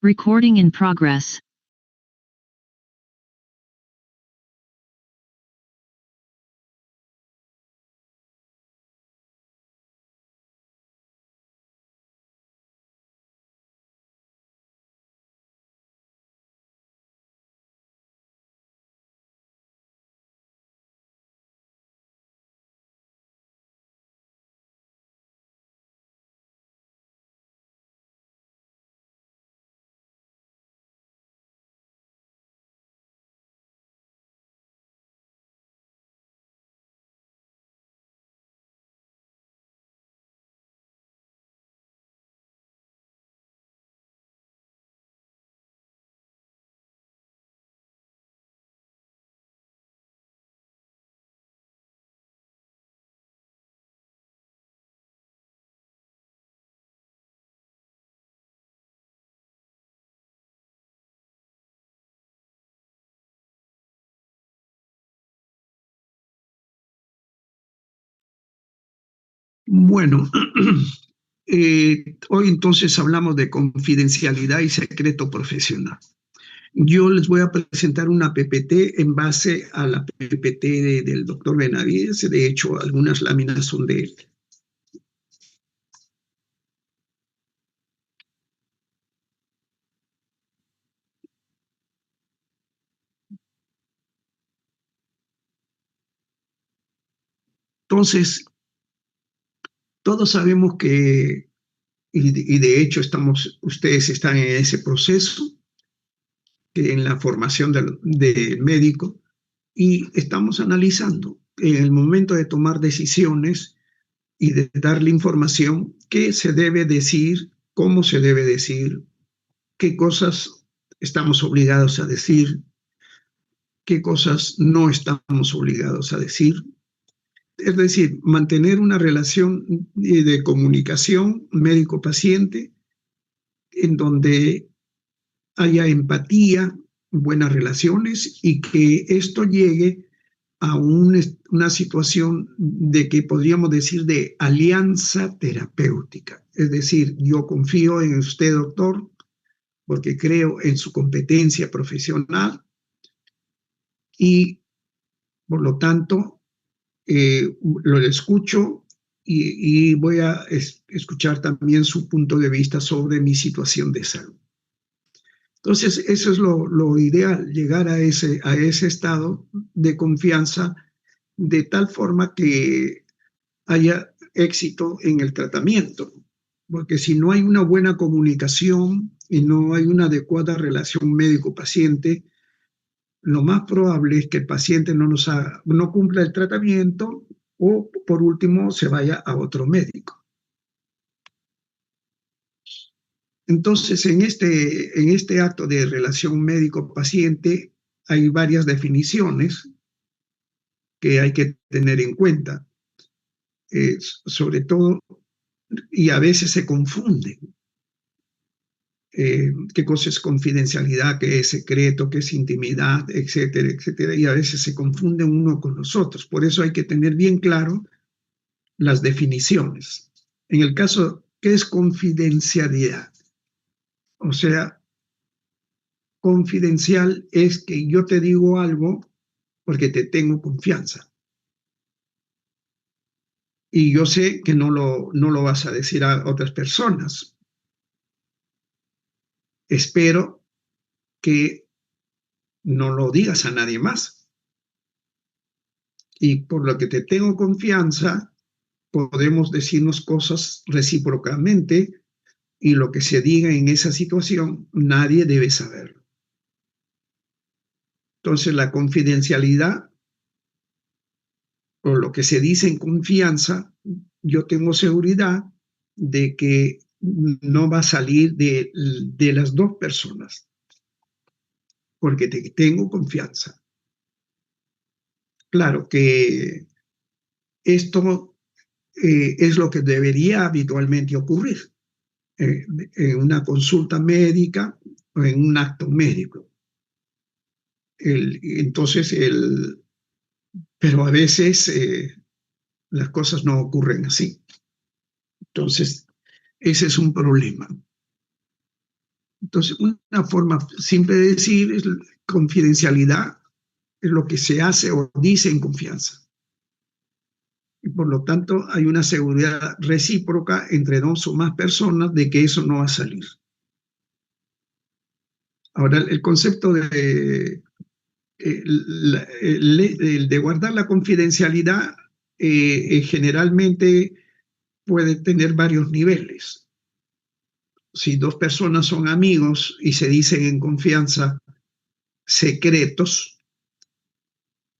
Recording in progress. Bueno, hoy entonces hablamos de confidencialidad y secreto profesional. Yo les voy a presentar una PPT en base a la PPT del doctor Benavides. De hecho, algunas láminas son de él. Entonces, todos sabemos que, y de hecho ustedes están en ese proceso, en la formación del médico, y estamos analizando en el momento de tomar decisiones y de darle información qué se debe decir, cómo se debe decir, qué cosas estamos obligados a decir, qué cosas no estamos obligados a decir. Es decir, mantener una relación de comunicación médico-paciente en donde haya empatía, buenas relaciones y que esto llegue a una situación de que podríamos decir de alianza terapéutica. Es decir, yo confío en usted, doctor, porque creo en su competencia profesional y, por lo tanto, lo escucho y voy a escuchar también su punto de vista sobre mi situación de salud. Entonces, eso es lo ideal, llegar a ese estado de confianza de tal forma que haya éxito en el tratamiento. Porque si no hay una buena comunicación y no hay una adecuada relación médico-paciente, lo más probable es que el paciente no cumpla el tratamiento o, por último, se vaya a otro médico. Entonces, en este acto de relación médico-paciente hay varias definiciones que hay que tener en cuenta, sobre todo, y a veces se confunden. Qué cosa es confidencialidad, qué es secreto, qué es intimidad, etcétera, etcétera, y a veces se confunden uno con los otros. Por eso hay que tener bien claro las definiciones. En el caso, ¿qué es confidencialidad? O sea, confidencial es que yo te digo algo porque te tengo confianza. Y yo sé que no lo vas a decir a otras personas. Espero que no lo digas a nadie más. Y por lo que te tengo confianza, podemos decirnos cosas recíprocamente y lo que se diga en esa situación, nadie debe saberlo. Entonces, la confidencialidad o lo que se dice en confianza, yo tengo seguridad de que no va a salir de las dos personas, porque te tengo confianza. Claro que esto es lo que debería habitualmente ocurrir en una consulta médica o en un acto médico. Entonces, pero a veces las cosas no ocurren así. Entonces, ese es un problema. Entonces, una forma simple de decir es confidencialidad, es lo que se hace o dice en confianza. Y por lo tanto, hay una seguridad recíproca entre dos o más personas de que eso no va a salir. Ahora, el concepto de guardar la confidencialidad generalmente puede tener varios niveles. Si dos personas son amigos y se dicen en confianza secretos,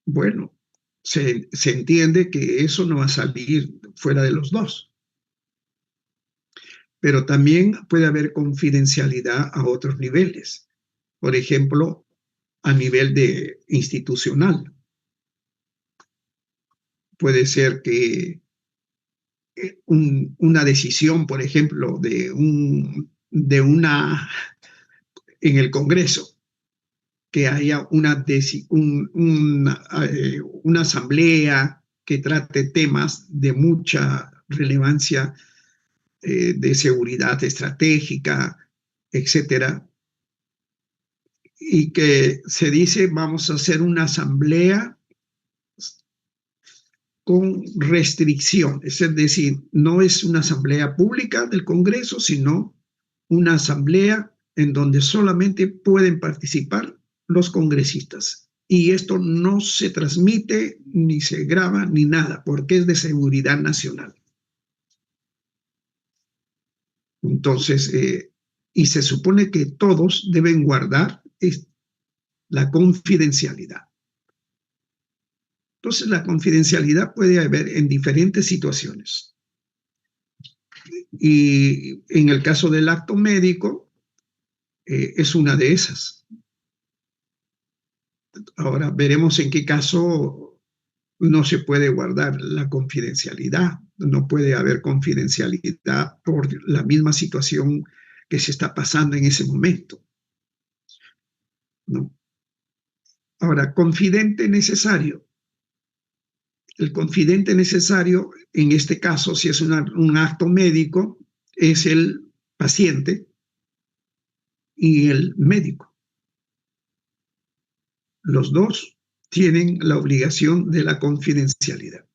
bueno, se entiende que eso no va a salir fuera de los dos. Pero también puede haber confidencialidad a otros niveles. Por ejemplo, a nivel institucional. Puede ser que una decisión, por ejemplo, en el Congreso, que haya una asamblea que trate temas de mucha relevancia, de seguridad estratégica, etcétera, y que se dice vamos a hacer una asamblea con restricciones, es decir, no es una asamblea pública del Congreso, sino una asamblea en donde solamente pueden participar los congresistas. Y esto no se transmite, ni se graba, ni nada, porque es de seguridad nacional. Entonces, y se supone que todos deben guardar la confidencialidad. Entonces, la confidencialidad puede haber en diferentes situaciones. Y en el caso del acto médico, es una de esas. Ahora veremos en qué caso no se puede guardar la confidencialidad. No puede haber confidencialidad por la misma situación que se está pasando en ese momento, ¿no? Ahora, confidente necesario. El confidente necesario, en este caso, si es un acto médico, es el paciente y el médico. Los dos tienen la obligación de la confidencialidad.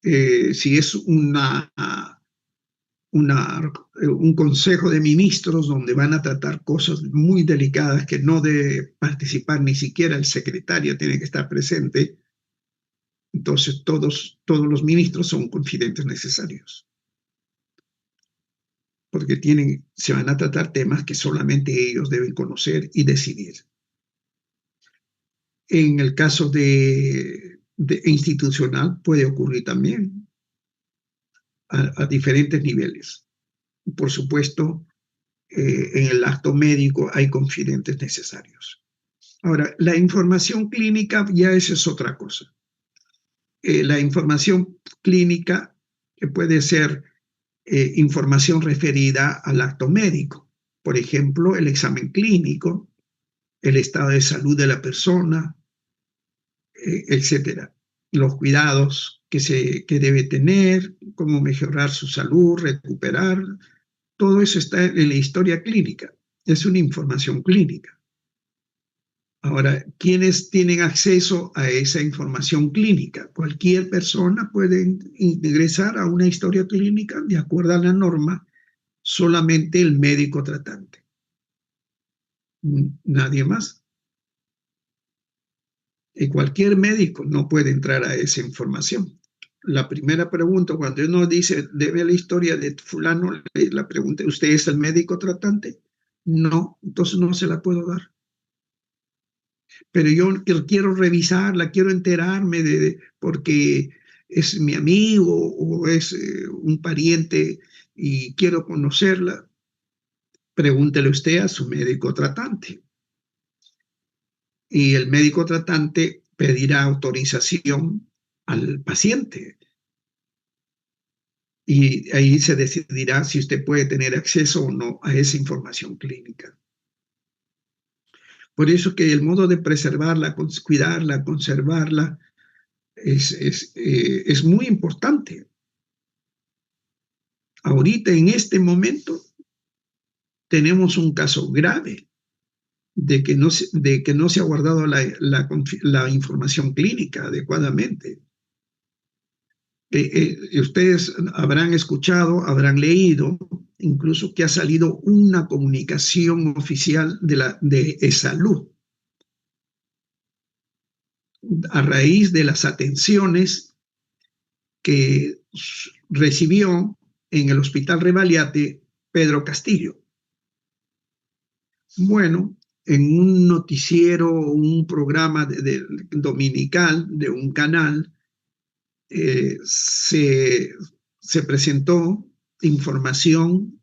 Si es un consejo de ministros donde van a tratar cosas muy delicadas que no debe participar ni siquiera el secretario, tiene que estar presente, entonces todos los ministros son confidentes necesarios, porque se van a tratar temas que solamente ellos deben conocer y decidir. En el caso de institucional puede ocurrir también a diferentes niveles. Por supuesto, en el acto médico hay confidentes necesarios. Ahora, la información clínica ya esa es otra cosa. La información clínica puede ser información referida al acto médico. Por ejemplo, el examen clínico, el estado de salud de la persona, etcétera. Los cuidados que debe tener, cómo mejorar su salud, recuperar. Todo eso está en la historia clínica. Es una información clínica. Ahora, ¿quiénes tienen acceso a esa información clínica? Cualquier persona puede ingresar a una historia clínica de acuerdo a la norma, solamente el médico tratante. Nadie más. Y cualquier médico no puede entrar a esa información. La primera pregunta, cuando uno dice, debe la historia de fulano, la pregunta, ¿usted es el médico tratante? No, entonces no se la puedo dar. Pero yo quiero revisarla, quiero enterarme porque es mi amigo o es un pariente y quiero conocerla. Pregúntele usted a su médico tratante. Y el médico tratante pedirá autorización al paciente. Y ahí se decidirá si usted puede tener acceso o no a esa información clínica. Por eso que el modo de preservarla, cuidarla, conservarla, es muy importante. Ahorita, en este momento, tenemos un caso grave de que no se ha guardado la información clínica adecuadamente. Ustedes habrán escuchado, habrán leído, incluso que ha salido una comunicación oficial de Salud a raíz de las atenciones que recibió en el Hospital Revaliate Pedro Castillo. Bueno, en un noticiero, un programa dominical de un canal, se presentó información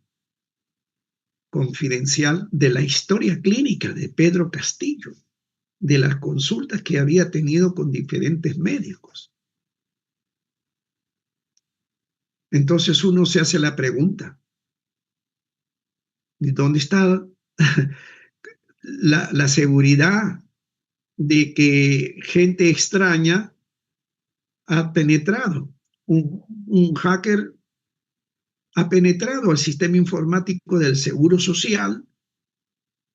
confidencial de la historia clínica de Pedro Castillo, de las consultas que había tenido con diferentes médicos. Entonces uno se hace la pregunta, ¿dónde está la seguridad de que gente extraña ha penetrado? Un hacker ha penetrado al sistema informático del Seguro Social,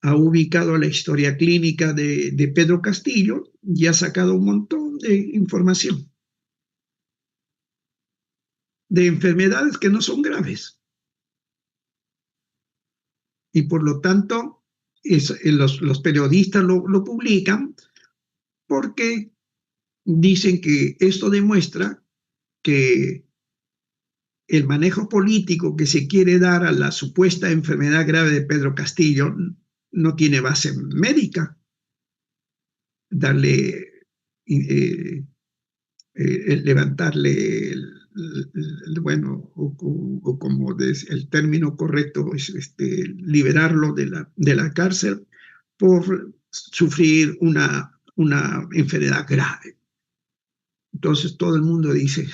ha ubicado la historia clínica de Pedro Castillo y ha sacado un montón de información de enfermedades que no son graves. Y por lo tanto, los periodistas lo publican porque dicen que esto demuestra que el manejo político que se quiere dar a la supuesta enfermedad grave de Pedro Castillo no tiene base médica. Levantarle bueno, o como el término correcto es liberarlo de la cárcel por sufrir una enfermedad grave. Entonces todo el mundo dice,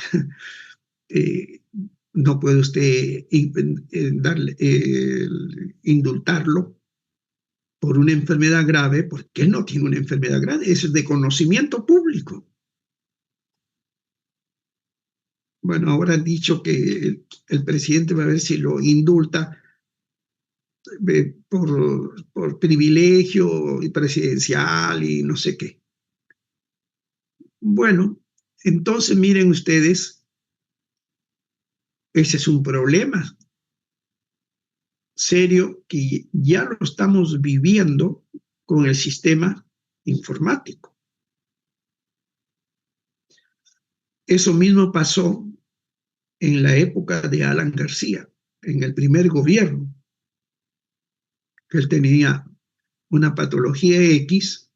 no puede usted indultarlo por una enfermedad grave, porque él no tiene una enfermedad grave, eso es de conocimiento público. Bueno, ahora han dicho que el presidente va a ver si lo indulta por privilegio presidencial y no sé qué. Bueno, entonces miren ustedes, ese es un problema serio que ya lo estamos viviendo con el sistema informático. Eso mismo pasó en la época de Alan García, en el primer gobierno, que él tenía una patología X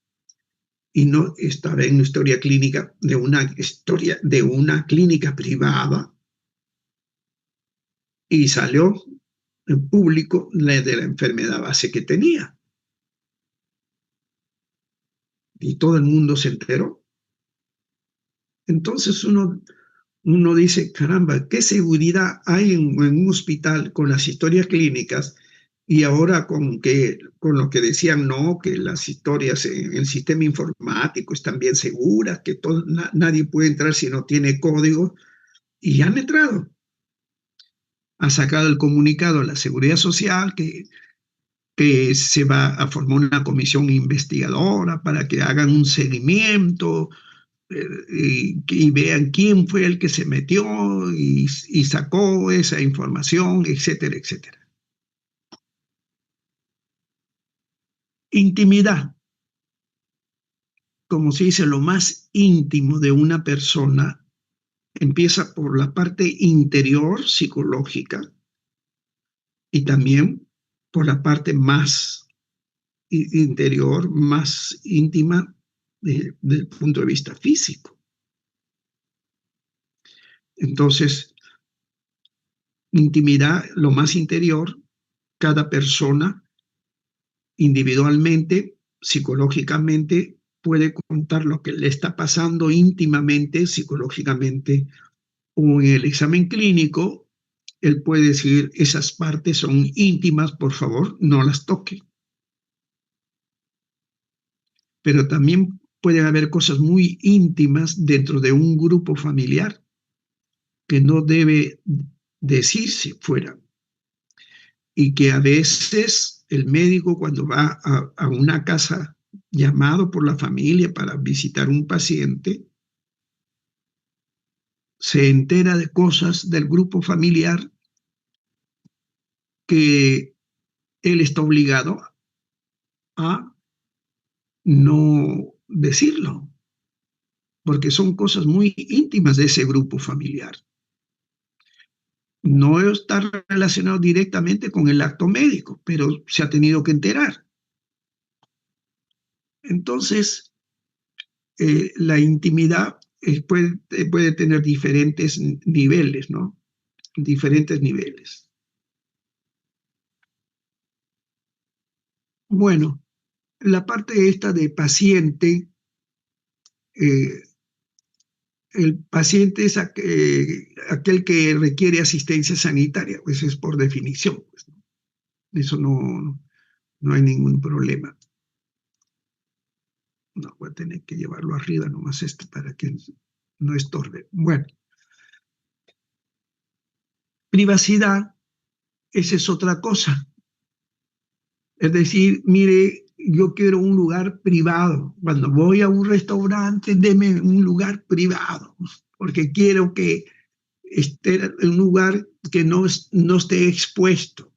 y no estaba en una historia clínica de una clínica privada, y salió en público de la enfermedad base que tenía. Y todo el mundo se enteró. Entonces uno dice, caramba, ¿qué seguridad hay en un hospital con las historias clínicas? Y ahora con lo que decían, no, que las historias en el sistema informático están bien seguras, que nadie puede entrar si no tiene código, y han entrado. Ha sacado el comunicado a la Seguridad Social que se va a formar una comisión investigadora para que hagan un seguimiento y vean quién fue el que se metió y sacó esa información, etcétera, etcétera. Intimidad, como se dice, lo más íntimo de una persona empieza por la parte interior, psicológica, y también por la parte más interior, más íntima desde el punto de vista físico. Entonces, intimidad, lo más interior, cada persona individualmente, psicológicamente, puede contar lo que le está pasando íntimamente, psicológicamente, o en el examen clínico, él puede decir, esas partes son íntimas, por favor, no las toque. Pero también pueden haber cosas muy íntimas dentro de un grupo familiar que no debe decirse fuera y que a veces el médico cuando va a una casa llamado por la familia para visitar un paciente, se entera de cosas del grupo familiar que él está obligado a no decirlo, porque son cosas muy íntimas de ese grupo familiar. No está relacionado directamente con el acto médico, pero se ha tenido que enterar. Entonces, la intimidad puede tener diferentes niveles, ¿no? Diferentes niveles. Bueno, la parte esta de paciente, eh, el paciente es aquel que requiere asistencia sanitaria, pues es por definición, pues, ¿no? Eso no hay ningún problema. No, voy a tener que llevarlo arriba nomás esto para que no estorbe. Bueno, privacidad, esa es otra cosa. Es decir, mire, yo quiero un lugar privado. Cuando voy a un restaurante, deme un lugar privado, porque quiero que esté en un lugar que no esté expuesto.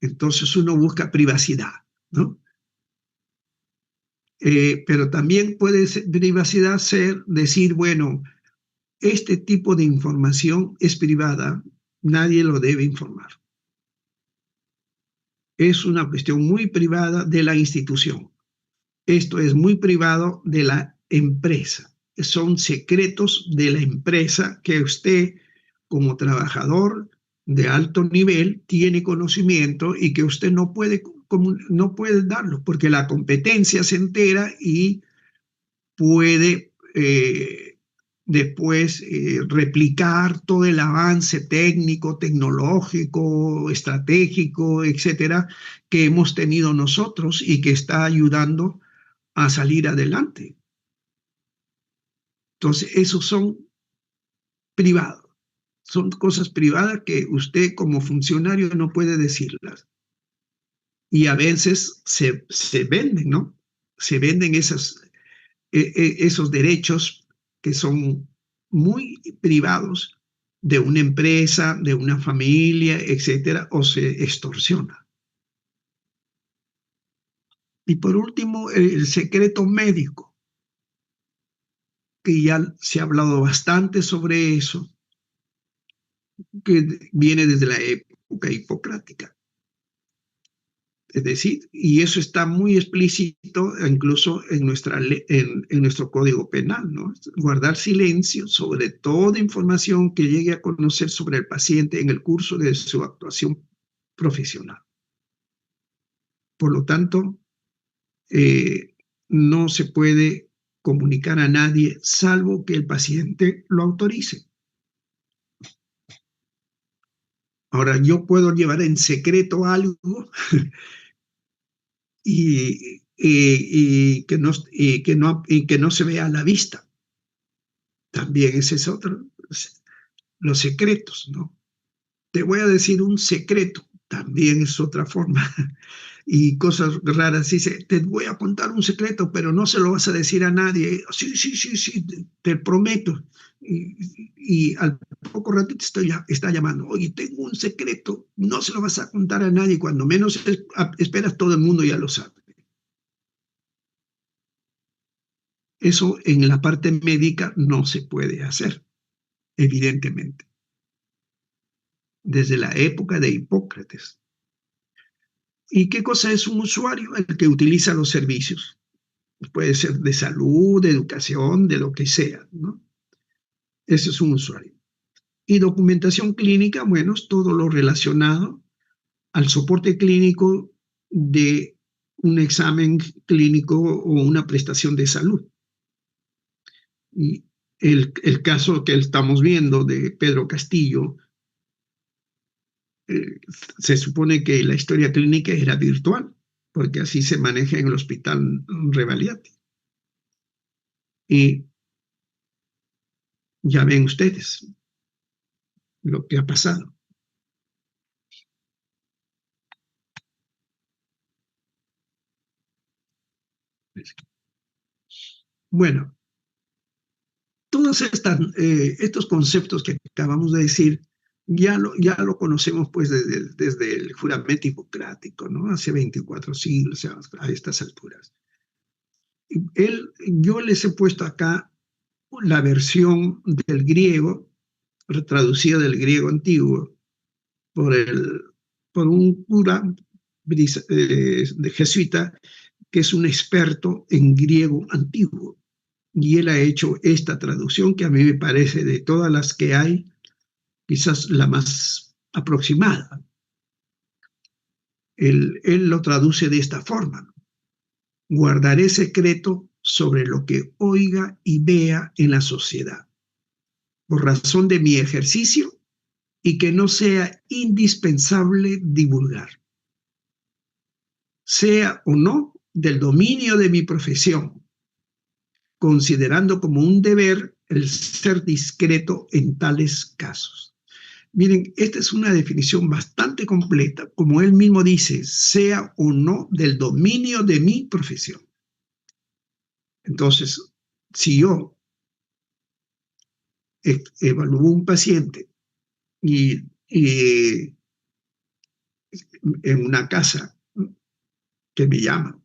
Entonces uno busca privacidad, ¿no? Pero también puede ser, privacidad ser decir, bueno, este tipo de información es privada, nadie lo debe informar. Es una cuestión muy privada de la institución. Esto es muy privado de la empresa. Son secretos de la empresa que usted, como trabajador de alto nivel, tiene conocimiento y que usted no puede darlo, porque la competencia se entera y puede después replicar todo el avance técnico, tecnológico, estratégico, etcétera, que hemos tenido nosotros y que está ayudando a salir adelante. Entonces, esos son privados, son cosas privadas que usted como funcionario no puede decirlas. Y a veces se venden, ¿no? Se venden esos derechos que son muy privados de una empresa, de una familia, etcétera, o se extorsiona. Y por último, el secreto médico, que ya se ha hablado bastante sobre eso, que viene desde la época hipocrática. Es decir, y eso está muy explícito incluso en nuestro código penal, ¿no? Guardar silencio sobre toda información que llegue a conocer sobre el paciente en el curso de su actuación profesional. Por lo tanto, no se puede comunicar a nadie salvo que el paciente lo autorice. Ahora, yo puedo llevar en secreto algo y que no se vea a la vista. También ese es otro, los secretos, ¿no? Te voy a decir un secreto, también es otra forma. Y cosas raras, dice, te voy a contar un secreto, pero no se lo vas a decir a nadie. Sí, sí, sí, sí, te prometo. Y al poco rato está llamando, oye, tengo un secreto, no se lo vas a contar a nadie, cuando menos esperas, todo el mundo ya lo sabe. Eso en la parte médica no se puede hacer, evidentemente, desde la época de Hipócrates. ¿Y qué cosa es un usuario? El que utiliza los servicios. Puede ser de salud, de educación, de lo que sea, ¿no? Ese es un usuario. Y documentación clínica, bueno, es todo lo relacionado al soporte clínico de un examen clínico o una prestación de salud. Y el caso que estamos viendo de Pedro Castillo, se supone que la historia clínica era virtual, porque así se maneja en el hospital Revaliati. Y ya ven ustedes lo que ha pasado. Bueno, todos estos conceptos que acabamos de decir ya lo conocemos pues desde el juramento hipocrático, ¿no? Hace 24 siglos a estas alturas. Yo les he puesto acá la versión del griego, traducida del griego antiguo, por, por un cura de jesuita que es un experto en griego antiguo. Y él ha hecho esta traducción que a mí me parece de todas las que hay, quizás la más aproximada. Él lo traduce de esta forma: guardaré secreto sobre lo que oiga y vea en la sociedad, por razón de mi ejercicio y que no sea indispensable divulgar, sea o no del dominio de mi profesión, considerando como un deber el ser discreto en tales casos. Miren, esta es una definición bastante completa, como él mismo dice, sea o no del dominio de mi profesión. Entonces, si yo evalúo un paciente y en una casa que me llama,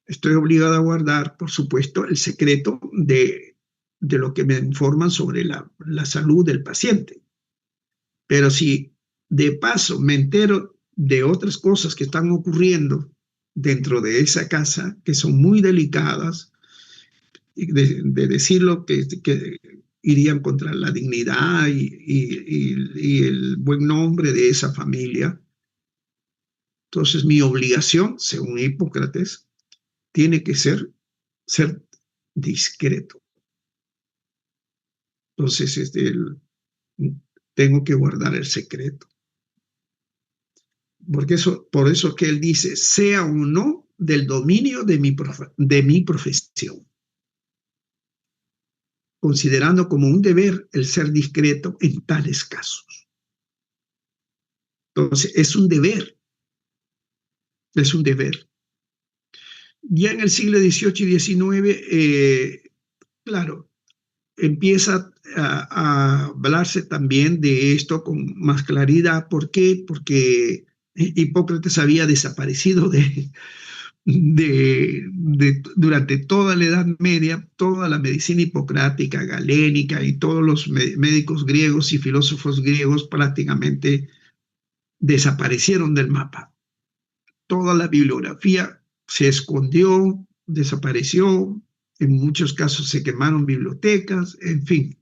estoy obligado a guardar, por supuesto, el secreto de lo que me informan sobre la salud del paciente. Pero si de paso me entero de otras cosas que están ocurriendo dentro de esa casa, que son muy delicadas, de decirlo que irían contra la dignidad y el buen nombre de esa familia, entonces mi obligación, según Hipócrates, tiene que ser discreto. Entonces, tengo que guardar el secreto. Porque por eso es que él dice, sea o no del dominio de mi profesión, considerando como un deber el ser discreto en tales casos. Entonces, es un deber. Ya en el siglo XVIII y XIX, claro, empieza a hablarse también de esto con más claridad. ¿Por qué? Porque Hipócrates había desaparecido durante toda la Edad Media. Toda la medicina hipocrática, galénica y todos los médicos griegos y filósofos griegos prácticamente desaparecieron del mapa. Toda la bibliografía se escondió, desapareció, en muchos casos se quemaron bibliotecas, en fin.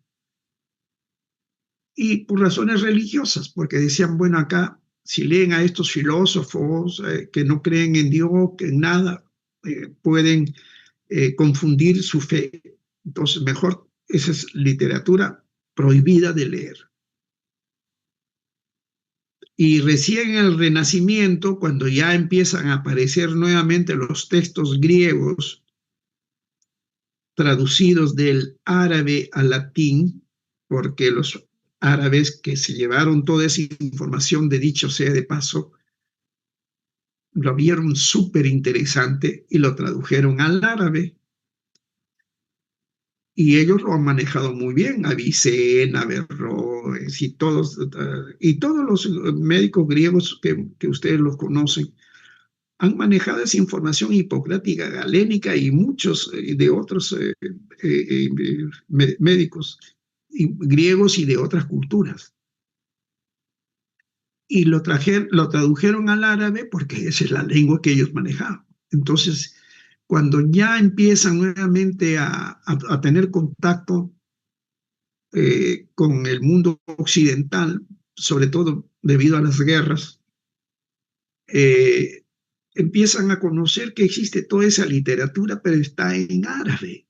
Y por razones religiosas, porque decían, bueno, acá si leen a estos filósofos que no creen en Dios, que en nada, pueden confundir su fe. Entonces, mejor, esa es literatura prohibida de leer. Y recién en el Renacimiento, cuando ya empiezan a aparecer nuevamente los textos griegos traducidos del árabe al latín, porque los árabes que se llevaron toda esa información, de dicho sea de paso, lo vieron súper interesante y lo tradujeron al árabe. Y ellos lo han manejado muy bien, Avicena, Averroes y todos los médicos griegos que ustedes los conocen, han manejado esa información hipocrática, galénica y muchos de otros médicos griegos y de otras culturas. Y lo tradujeron al árabe porque esa es la lengua que ellos manejaban. Entonces, cuando ya empiezan nuevamente a tener contacto con el mundo occidental, sobre todo debido a las guerras, empiezan a conocer que existe toda esa literatura, pero está en árabe.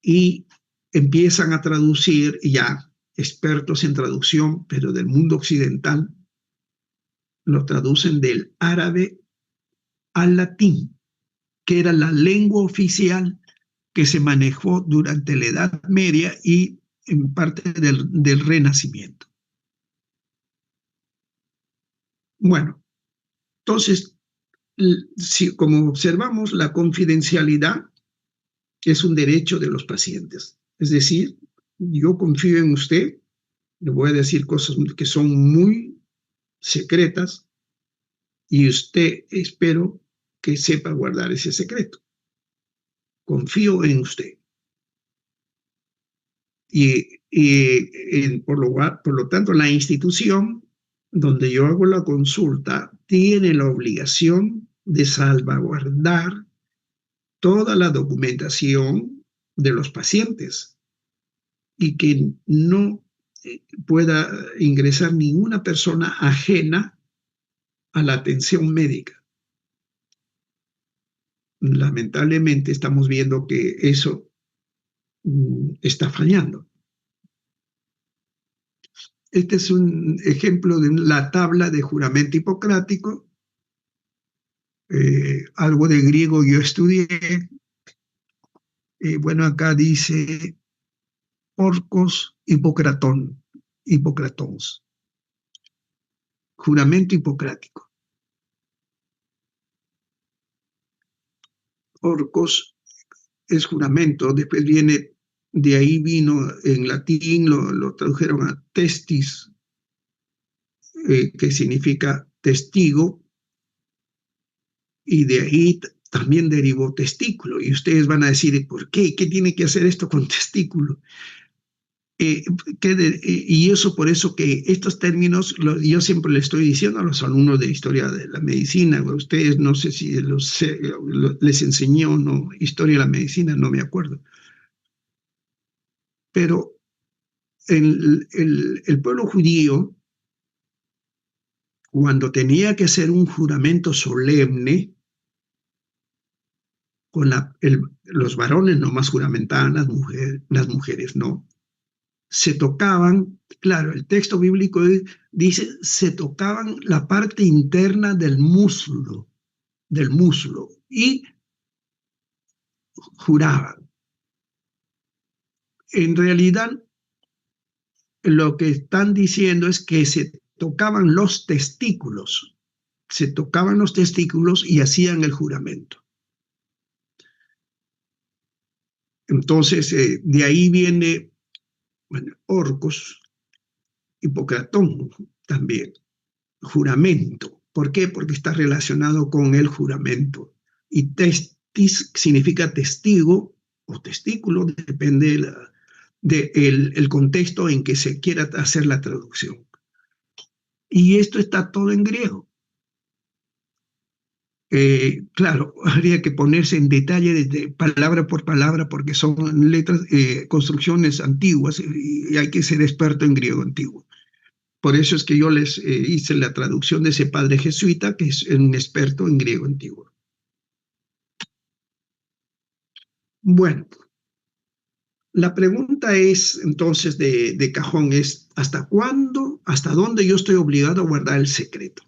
Y empiezan a traducir, ya expertos en traducción, pero del mundo occidental, lo traducen del árabe al latín, que era la lengua oficial que se manejó durante la Edad Media y en parte del Renacimiento. Bueno, entonces si, como observamos, la confidencialidad es un derecho de los pacientes. Es decir, yo confío en usted, le voy a decir cosas que son muy secretas y usted espero que sepa guardar ese secreto. Confío en usted. Por lo tanto, la institución donde yo hago la consulta tiene la obligación de salvaguardar toda la documentación de los pacientes y que no pueda ingresar ninguna persona ajena a la atención médica. Lamentablemente estamos viendo que eso está fallando. Este es un ejemplo de la tabla de juramento hipocrático. Algo de griego yo estudié. Bueno, acá dice orcos hipocratons. Juramento hipocrático. Orcos es juramento, después viene, de ahí vino en latín, lo tradujeron a testis, que significa testigo, y de ahí también derivó testículo. Y ustedes van a decir, ¿por qué? ¿Qué tiene que hacer esto con testículo? Y eso por eso que estos términos, yo siempre le estoy diciendo a los alumnos de historia de la medicina, a ustedes no sé si les enseñó o no historia de la medicina, no me acuerdo. Pero el pueblo judío, cuando tenía que hacer un juramento solemne, con los varones nomás juramentaban, las mujeres no. Se tocaban, claro, el texto bíblico dice, se tocaban la parte interna del muslo y juraban. En realidad, lo que están diciendo es que se tocaban los testículos y hacían el juramento. Entonces, de ahí viene, bueno, orcos, hipocratón también, juramento. ¿Por qué? Porque está relacionado con el juramento. Y testis significa testigo o testículo, depende del contexto en que se quiera hacer la traducción. Y esto está todo en griego. Claro, habría que ponerse en detalle desde palabra por palabra porque son letras, construcciones antiguas y hay que ser experto en griego antiguo. Por eso es que yo les hice la traducción de ese padre jesuita que es un experto en griego antiguo. Bueno, la pregunta es entonces de cajón es ¿hasta cuándo, hasta dónde yo estoy obligado a guardar el secreto?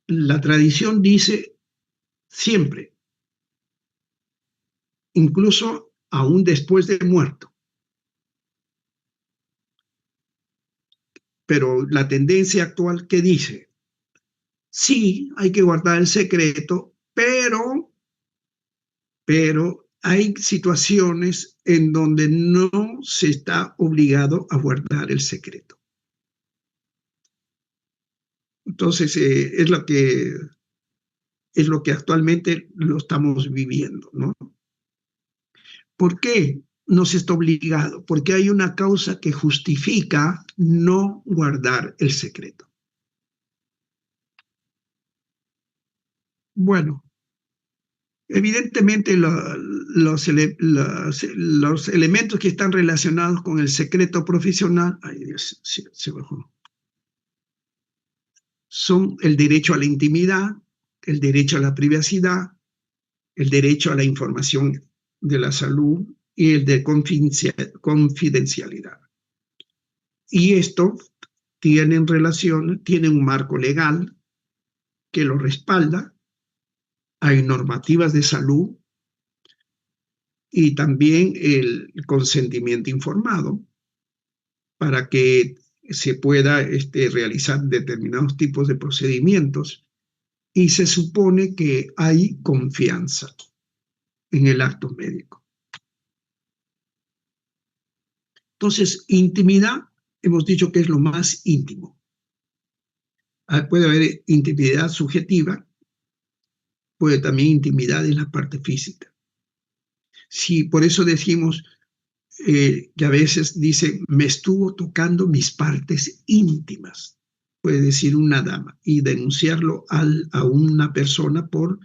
La tradición dice siempre, incluso aún después de muerto. Pero la tendencia actual que dice, sí, hay que guardar el secreto, pero hay situaciones en donde no se está obligado a guardar el secreto. Entonces, es lo que actualmente lo estamos viviendo, ¿no? ¿Por qué no se está obligado? Porque hay una causa que justifica no guardar el secreto. Bueno, evidentemente los elementos que están relacionados con el secreto profesional, ay Dios, se bajó, son el derecho a la intimidad, el derecho a la privacidad, el derecho a la información de la salud y el de confidencialidad. Y esto tiene un marco legal que lo respalda, hay normativas de salud y también el consentimiento informado para que se pueda realizar determinados tipos de procedimientos y se supone que hay confianza en el acto médico. Entonces, intimidad, hemos dicho que es lo más íntimo. Puede haber intimidad subjetiva, puede también intimidad en la parte física. Sí, por eso decimos que a veces dice, me estuvo tocando mis partes íntimas, puede decir una dama, y denunciarlo a una persona por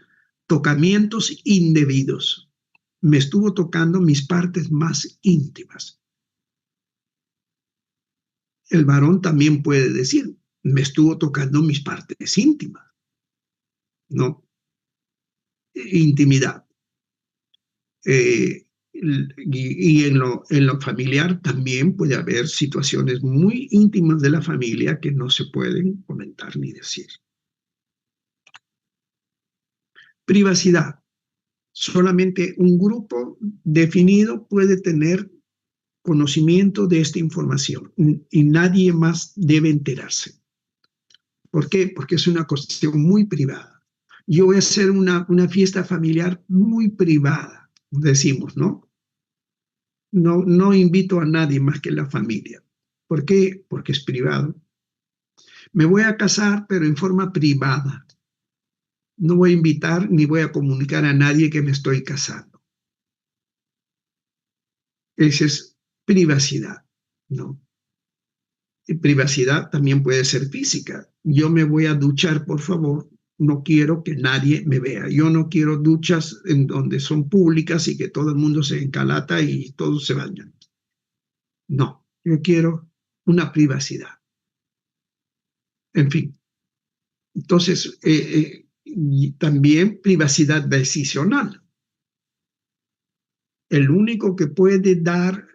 tocamientos indebidos. Me estuvo tocando mis partes más íntimas. El varón también puede decir, me estuvo tocando mis partes íntimas, ¿no? Intimidad. Y en lo familiar también puede haber situaciones muy íntimas de la familia que no se pueden comentar ni decir. Privacidad. Solamente un grupo definido puede tener conocimiento de esta información y nadie más debe enterarse. ¿Por qué? Porque es una cuestión muy privada. Yo voy a hacer una fiesta familiar muy privada, decimos, ¿no? No invito a nadie más que la familia. ¿Por qué? Porque es privado. Me voy a casar, pero en forma privada. No voy a invitar ni voy a comunicar a nadie que me estoy casando. Esa es privacidad, ¿no? Y privacidad también puede ser física. Yo me voy a duchar, por favor. No quiero que nadie me vea. Yo no quiero duchas en donde son públicas y que todo el mundo se encalata y todos se bañan. No, yo quiero una privacidad. En fin, entonces, y también privacidad decisional. El único que puede dar,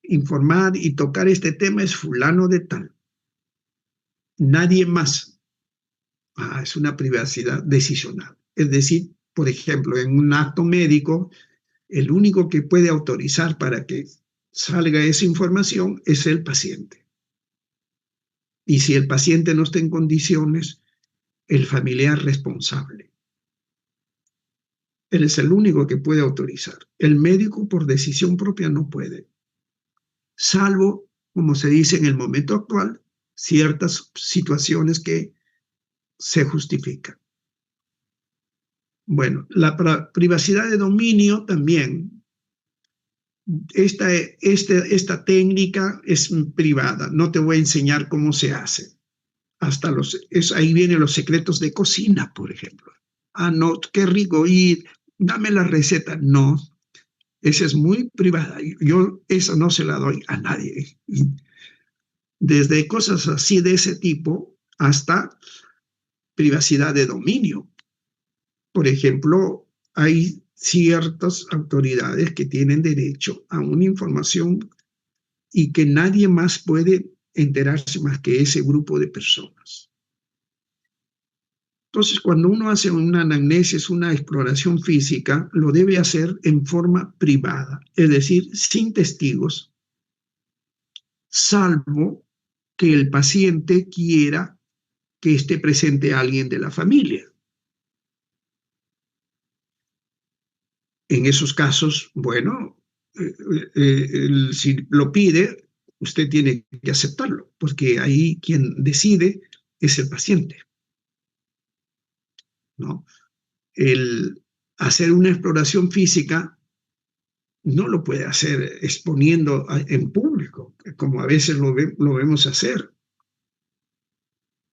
informar y tocar este tema es fulano de tal. Nadie más. Es una privacidad decisional. Es decir, por ejemplo, en un acto médico, el único que puede autorizar para que salga esa información es el paciente. Y si el paciente no está en condiciones, el familiar responsable. Él es el único que puede autorizar. El médico por decisión propia no puede, salvo, como se dice en el momento actual, ciertas situaciones que se justifican. Bueno, la privacidad de dominio también. Esta técnica es privada, no te voy a enseñar cómo se hace. Ahí vienen los secretos de cocina, por ejemplo. No, qué rico, y dame la receta. No, esa es muy privada. Yo esa no se la doy a nadie. Desde cosas así de ese tipo hasta privacidad de dominio. Por ejemplo, hay ciertas autoridades que tienen derecho a una información y que nadie más puede enterarse más que ese grupo de personas. Entonces, cuando uno hace una anamnesis, una exploración física, lo debe hacer en forma privada, es decir, sin testigos, salvo que el paciente quiera que esté presente alguien de la familia. En esos casos, bueno, si lo pide, usted tiene que aceptarlo, porque ahí quien decide es el paciente, ¿no? El hacer una exploración física no lo puede hacer exponiendo en público, como a veces lo vemos hacer.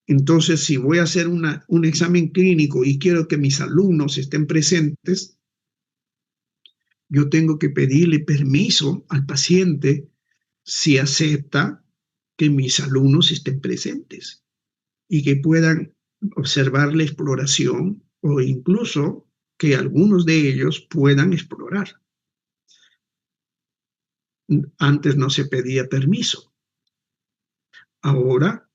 Entonces, si voy a hacer un examen clínico y quiero que mis alumnos estén presentes, yo tengo que pedirle permiso al paciente si acepta que mis alumnos estén presentes y que puedan observar la exploración o incluso que algunos de ellos puedan explorar. Antes no se pedía permiso. Ahora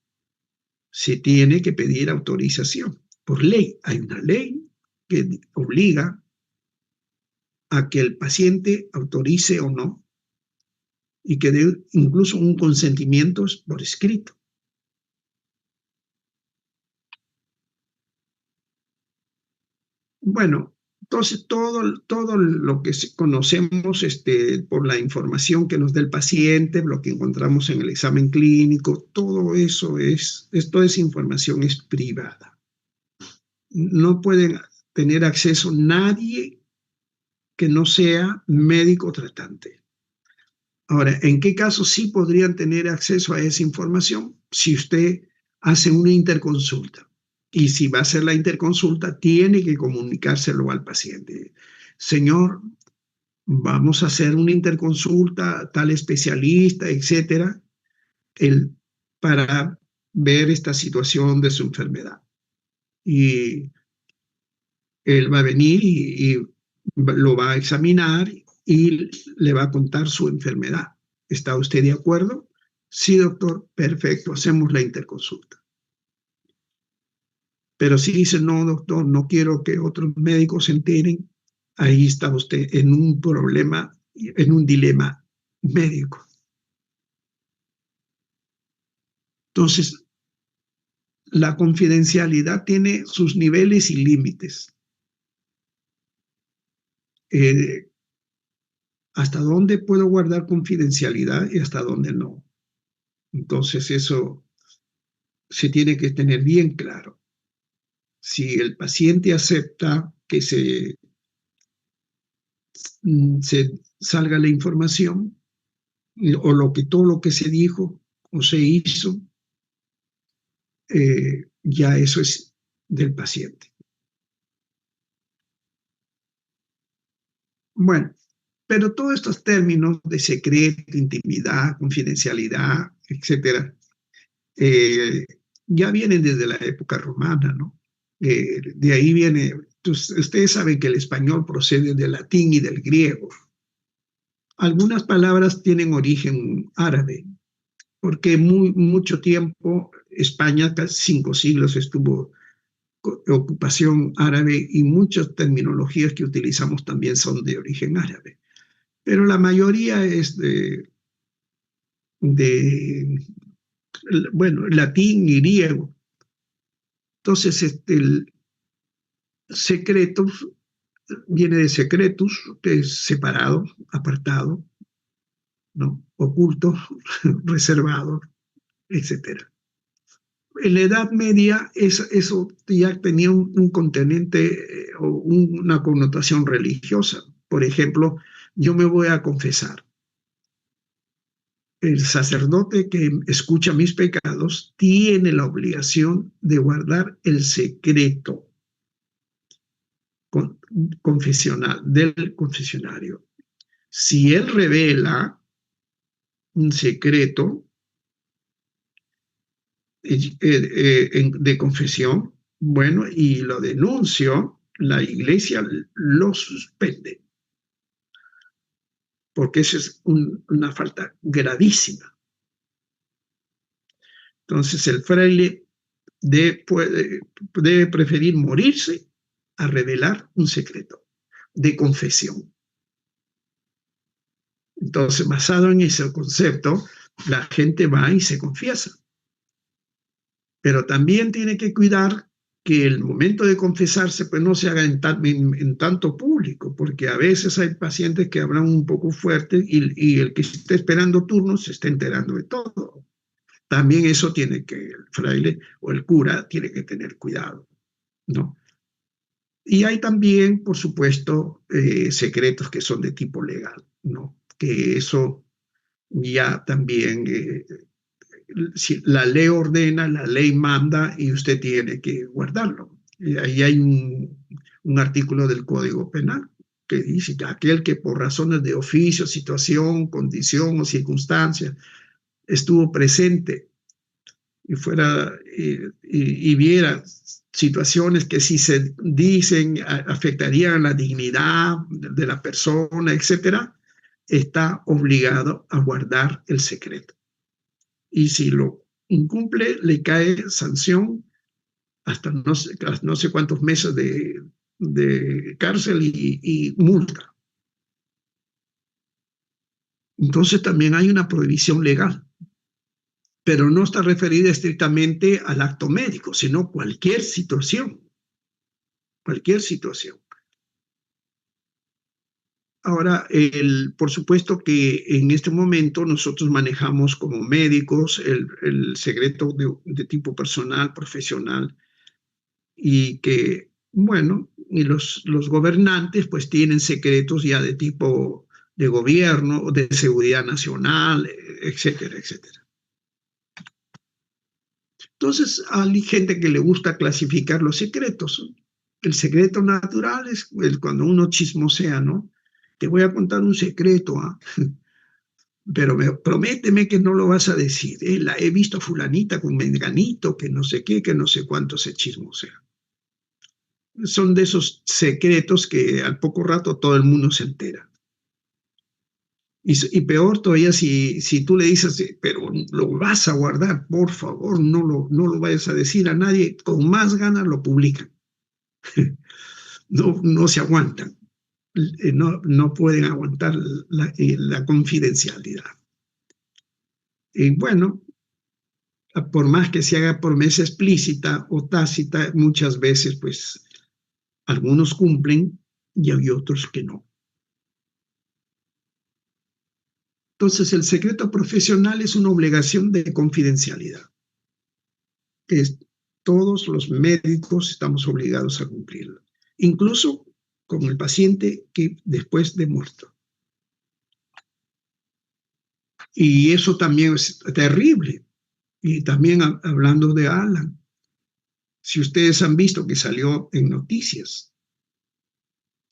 se tiene que pedir autorización. Por ley, hay una ley que obliga a que el paciente autorice o no y que dé incluso un consentimiento por escrito. Bueno, entonces todo lo que conocemos por la información que nos da el paciente, lo que encontramos en el examen clínico, todo eso toda esa información es privada. No pueden tener acceso nadie que no sea médico tratante. Ahora, ¿en qué caso sí podrían tener acceso a esa información? Si usted hace una interconsulta. Y si va a hacer la interconsulta, tiene que comunicárselo al paciente. Señor, vamos a hacer una interconsulta, tal especialista, etcétera, para ver esta situación de su enfermedad. Y él va a venir y lo va a examinar y le va a contar su enfermedad. ¿Está usted de acuerdo? Sí, doctor, perfecto, hacemos la interconsulta. Pero si dice, no, doctor, no quiero que otros médicos se enteren, ahí está usted en un problema, en un dilema médico. Entonces, la confidencialidad tiene sus niveles y límites. ¿Hasta dónde puedo guardar confidencialidad y hasta dónde no? Entonces, eso se tiene que tener bien claro. Si el paciente acepta que se salga la información o todo lo que se dijo o se hizo, ya eso es del paciente. Bueno, pero todos estos términos de secreto, intimidad, confidencialidad, etcétera, ya vienen desde la época romana, ¿no? De ahí viene, ustedes saben que el español procede del latín y del griego. Algunas palabras tienen origen árabe, porque mucho tiempo España, casi 5 siglos, estuvo ocupación árabe y muchas terminologías que utilizamos también son de origen árabe. Pero la mayoría es bueno, latín y griego. Entonces, el secretos viene de secretus, que es separado, apartado, ¿no? Oculto, reservado, etcétera. En la Edad Media eso ya tenía un continente o una connotación religiosa. Por ejemplo, yo me voy a confesar. El sacerdote que escucha mis pecados tiene la obligación de guardar el secreto confesional del confesionario. Si él revela un secreto de confesión, bueno, y lo denuncio, la iglesia lo suspende, porque eso es una falta gravísima. Entonces el fraile debe preferir morirse a revelar un secreto de confesión. Entonces, basado en ese concepto, la gente va y se confiesa. Pero también tiene que cuidar que el momento de confesarse pues no se haga en tanto público, porque a veces hay pacientes que hablan un poco fuerte y el que está esperando turno se está enterando de todo. También eso tiene que el fraile o el cura tiene que tener cuidado, ¿no? Y hay también, por supuesto, secretos que son de tipo legal, ¿no? Que eso ya también si la ley ordena, la ley manda y usted tiene que guardarlo. Ahí hay un artículo del Código Penal que dice que aquel que por razones de oficio, situación, condición o circunstancia estuvo presente y y viera situaciones que si se dicen afectarían la dignidad de la persona, etcétera, está obligado a guardar el secreto. Y si lo incumple, le cae sanción hasta no sé cuántos meses de cárcel y multa. Entonces también hay una prohibición legal, pero no está referida estrictamente al acto médico, sino cualquier situación. cualquier situación. Ahora, por supuesto que en este momento nosotros manejamos como médicos el secreto de tipo personal, profesional, y que, bueno, y los gobernantes pues tienen secretos ya de tipo de gobierno, de seguridad nacional, etcétera, etcétera. Entonces, hay gente que le gusta clasificar los secretos. El secreto natural es cuando uno chismosea, ¿no? Te voy a contar un secreto, ¿ah? Pero prométeme que no lo vas a decir. He visto a fulanita con menganito, que no sé qué, que no sé cuánto se chismosea. Son de esos secretos que al poco rato todo el mundo se entera. Y peor todavía si tú le dices, pero lo vas a guardar, por favor, no lo vayas a decir a nadie, con más ganas lo publican. No se aguantan, no pueden aguantar la confidencialidad. Y bueno, por más que se haga promesa explícita o tácita, muchas veces pues algunos cumplen y hay otros que no. Entonces, el secreto profesional es una obligación de confidencialidad, que todos los médicos estamos obligados a cumplirlo, incluso con el paciente que después de muerto. Y eso también es terrible. Y también hablando de Alan, si ustedes han visto que salió en noticias,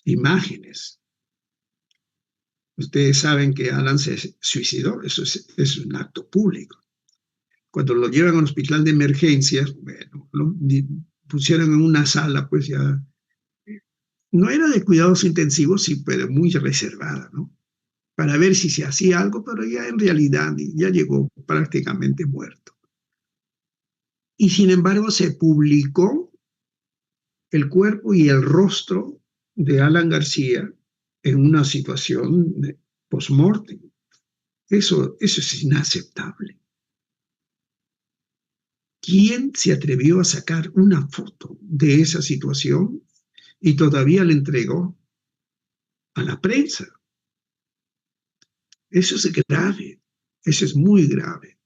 imágenes, ustedes saben que Alan se suicidó, eso es un acto público. Cuando lo llevan al hospital de emergencias, bueno, lo pusieron en una sala, pues ya, no era de cuidados intensivos, sí, pero muy reservada, ¿no? Para ver si se hacía algo, pero ya en realidad ya llegó prácticamente muerto. Y sin embargo se publicó el cuerpo y el rostro de Alan García en una situación post-mortem. Eso es inaceptable. ¿Quién se atrevió a sacar una foto de esa situación y todavía le entregó a la prensa? Eso es grave, eso es muy grave,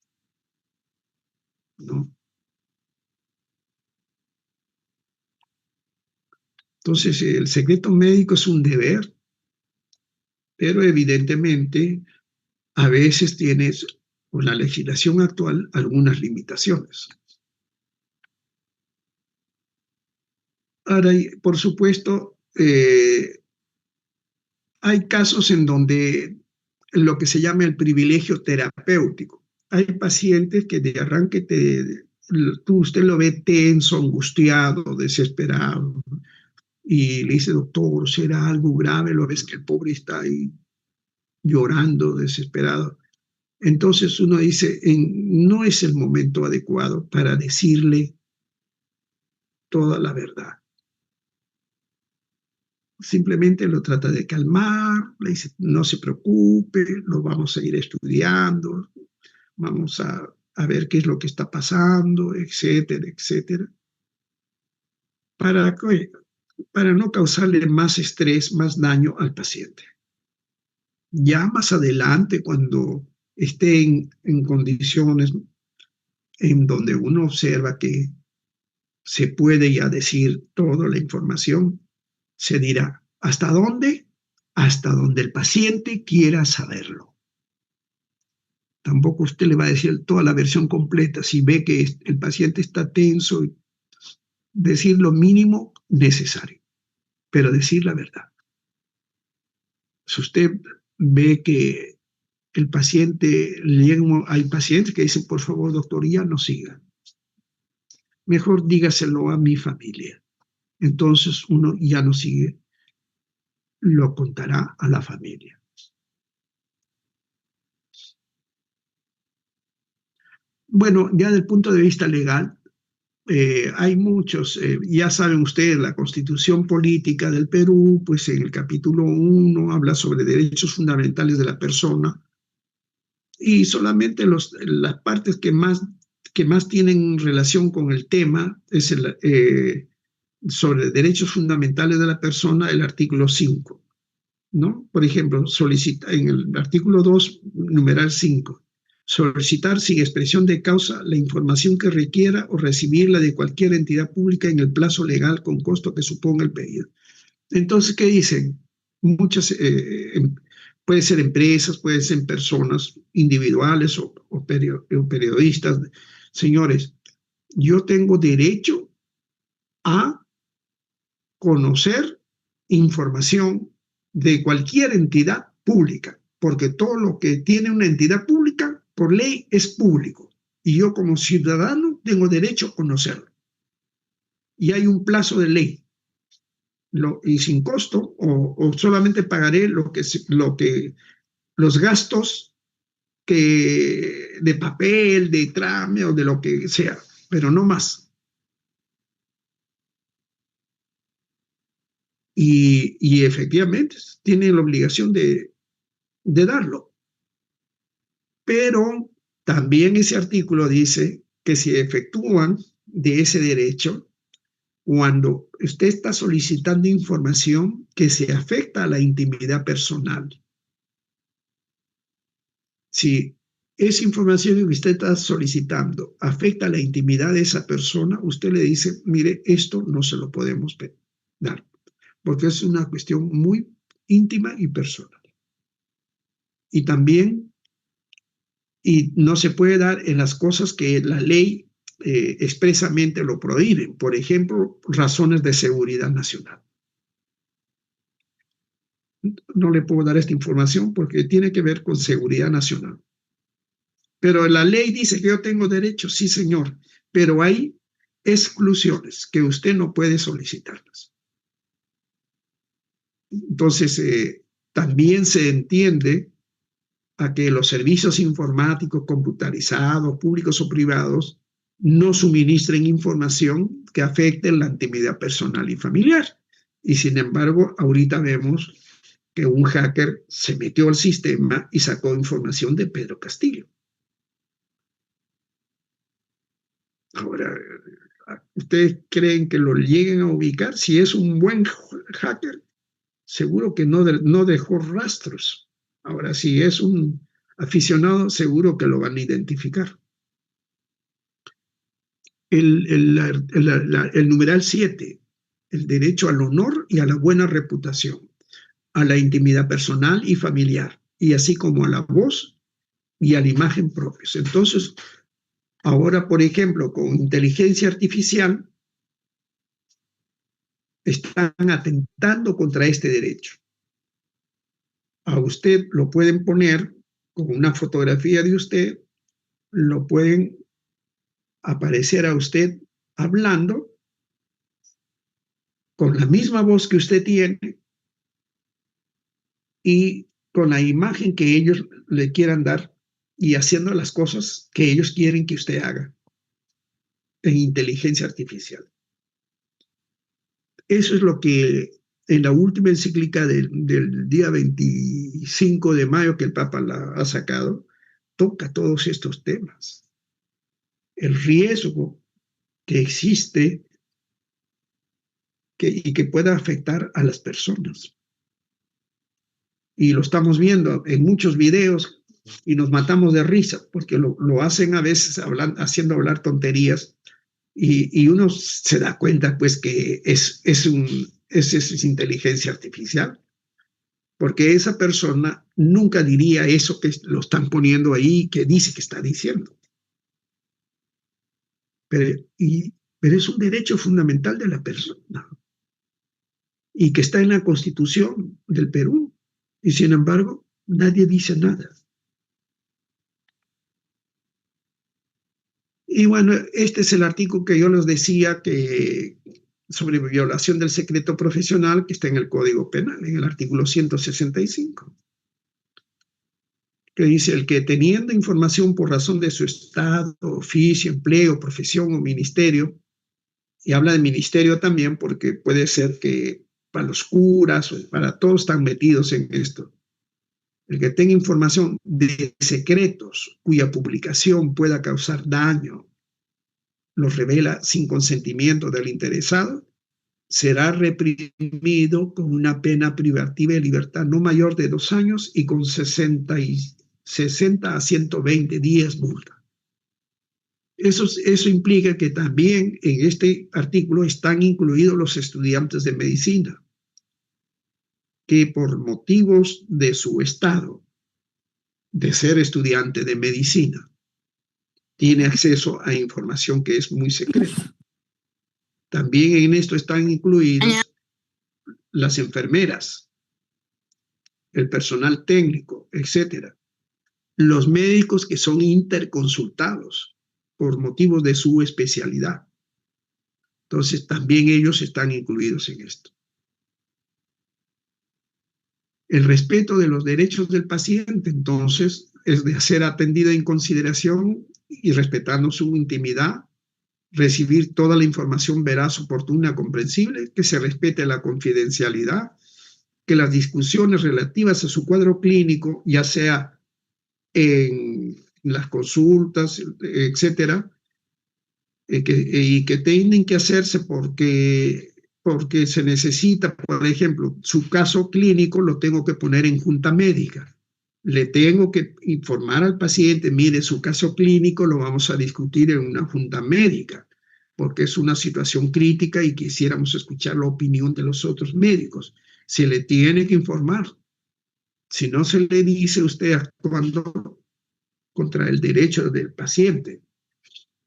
¿no? Entonces, el secreto médico es un deber, pero evidentemente a veces tienes, con la legislación actual, algunas limitaciones. Ahora, por supuesto, hay casos en donde lo que se llama el privilegio terapéutico. Hay pacientes que de arranque usted lo ve tenso, angustiado, desesperado, y le dice, doctor, ¿será algo grave? Lo ves que el pobre está ahí llorando, desesperado. Entonces uno dice, no es el momento adecuado para decirle toda la verdad. Simplemente lo trata de calmar, le dice, no se preocupe, lo vamos a ir estudiando, vamos a ver qué es lo que está pasando, etcétera, etcétera, para, para no causarle más estrés, más daño al paciente. Ya más adelante, cuando esté en condiciones en donde uno observa que se puede ya decir toda la información, se dirá, ¿hasta dónde? Hasta donde el paciente quiera saberlo. Tampoco usted le va a decir toda la versión completa. Si ve que el paciente está tenso, decir lo mínimo necesario, pero decir la verdad. Si usted ve que el paciente, hay pacientes que dicen, por favor, doctor, ya no siga. Mejor dígaselo a mi familia. Entonces uno ya no sigue, lo contará a la familia. Bueno, ya desde el punto de vista legal, hay muchos, ya saben ustedes, la Constitución Política del Perú, pues en el capítulo 1 habla sobre derechos fundamentales de la persona y solamente las partes que más tienen relación con el tema es sobre derechos fundamentales de la persona, el artículo 5, ¿no? Por ejemplo, solicita en el artículo 2, numeral 5, solicitar sin expresión de causa la información que requiera o recibirla de cualquier entidad pública en el plazo legal con costo que suponga el pedido. Entonces, ¿qué dicen? Muchas, pueden ser empresas, pueden ser personas individuales o periodistas. Señores, yo tengo derecho a conocer información de cualquier entidad pública, porque todo lo que tiene una entidad pública, por ley, es público. Y yo como ciudadano tengo derecho a conocerlo. Y hay un plazo de ley. Y sin costo, o solamente pagaré los gastos de papel, de trámite o de lo que sea, pero no más. Y efectivamente tienen la obligación de darlo. Pero también ese artículo dice que si efectúan de ese derecho cuando usted está solicitando información que se afecta a la intimidad personal. Si esa información que usted está solicitando afecta a la intimidad de esa persona, usted le dice, mire, esto no se lo podemos dar, porque es una cuestión muy íntima y personal. Y también, y no se puede dar en las cosas que la ley expresamente lo prohíben, por ejemplo, razones de seguridad nacional. No le puedo dar esta información porque tiene que ver con seguridad nacional. Pero la ley dice que yo tengo derecho, sí, señor, pero hay exclusiones que usted no puede solicitarlas. Entonces, también se entiende a que los servicios informáticos computarizados, públicos o privados, no suministren información que afecte la intimidad personal y familiar. Y sin embargo, ahorita vemos que un hacker se metió al sistema y sacó información de Pedro Castillo. Ahora, ¿ustedes creen que lo lleguen a ubicar? Si es un buen hacker, seguro que no dejó rastros. Ahora, si es un aficionado, seguro que lo van a identificar. El numeral 7, el derecho al honor y a la buena reputación, a la intimidad personal y familiar, y así como a la voz y a la imagen propios. Entonces, ahora, por ejemplo, con inteligencia artificial, están atentando contra este derecho. A usted lo pueden poner con una fotografía de usted, lo pueden aparecer a usted hablando con la misma voz que usted tiene y con la imagen que ellos le quieran dar y haciendo las cosas que ellos quieren que usted haga en inteligencia artificial. Eso es lo que en la última encíclica del día 25 de mayo que el Papa la ha sacado, toca todos estos temas. El riesgo que existe y que pueda afectar a las personas. Y lo estamos viendo en muchos videos y nos matamos de risa porque lo hacen a veces haciendo hablar tonterías y uno se da cuenta pues que es inteligencia artificial, porque esa persona nunca diría eso que lo están poniendo ahí, que dice que está diciendo. Pero es un derecho fundamental de la persona y que está en la Constitución del Perú, y sin embargo nadie dice nada. Y bueno, este es el artículo que yo les decía sobre violación del secreto profesional que está en el Código Penal, en el artículo 165, que dice: el que teniendo información por razón de su estado, oficio, empleo, profesión o ministerio, y habla de ministerio también porque puede ser que para los curas o para todos están metidos en esto, el que tenga información de secretos cuya publicación pueda causar daño, los revela sin consentimiento del interesado, será reprimido con una pena privativa de libertad no mayor de 2 años y con 60 a 120 días multa. Eso implica que también en este artículo están incluidos los estudiantes de medicina, que por motivos de su estado de ser estudiante de medicina, tiene acceso a información que es muy secreta. También en esto están incluidos las enfermeras, el personal técnico, etcétera. Los médicos que son interconsultados por motivos de su especialidad. Entonces, también ellos están incluidos en esto. El respeto de los derechos del paciente, entonces, es de ser atendido en consideración y respetando su intimidad, recibir toda la información veraz, oportuna, comprensible, que se respete la confidencialidad, que las discusiones relativas a su cuadro clínico, ya sea en las consultas, etcétera, y que tienen que hacerse porque se necesita, por ejemplo, su caso clínico lo tengo que poner en junta médica. Le tengo que informar al paciente, mire, su caso clínico lo vamos a discutir en una junta médica, porque es una situación crítica y quisiéramos escuchar la opinión de los otros médicos. Se le tiene que informar. Si no se le dice, usted actuando contra el derecho del paciente.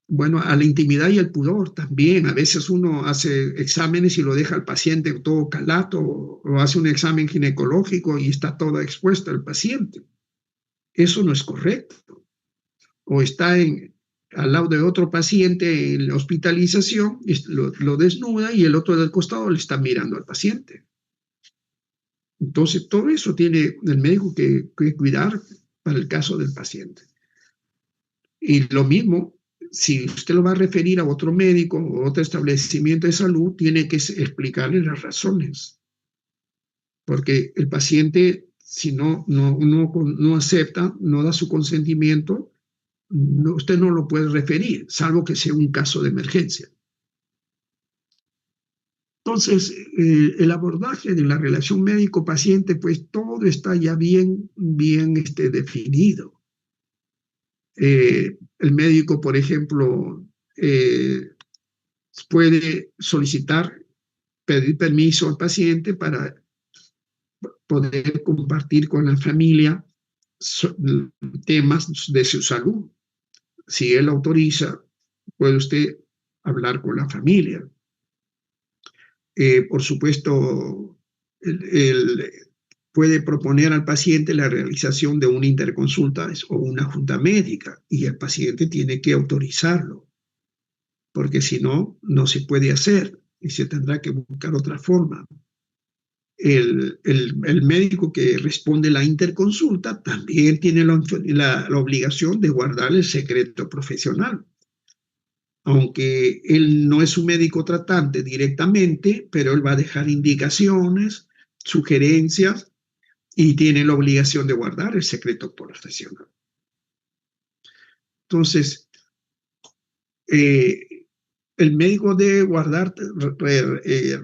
Bueno, a la intimidad y al pudor también. A veces uno hace exámenes y lo deja al paciente todo calato, o hace un examen ginecológico y está todo expuesto al paciente. Eso no es correcto. O está al lado de otro paciente en la hospitalización, lo desnuda y el otro del costado le está mirando al paciente. Entonces, todo eso tiene el médico que cuidar para el caso del paciente. Y lo mismo, si usted lo va a referir a otro médico o otro establecimiento de salud, tiene que explicarle las razones. Porque el paciente, si no acepta, no da su consentimiento, usted no lo puede referir, salvo que sea un caso de emergencia. Entonces, el abordaje de la relación médico-paciente, pues todo está ya bien definido. El médico, por ejemplo, puede pedir permiso al paciente para poder compartir con la familia temas de su salud. Si él autoriza, puede usted hablar con la familia. Por supuesto, puede proponer al paciente la realización de una interconsulta o una junta médica, y el paciente tiene que autorizarlo, porque si no, no se puede hacer y se tendrá que buscar otra forma. El médico que responde la interconsulta también tiene la obligación de guardar el secreto profesional. Aunque él no es un médico tratante directamente, pero él va a dejar indicaciones, sugerencias, y tiene la obligación de guardar el secreto profesional. Entonces, el médico debe guardar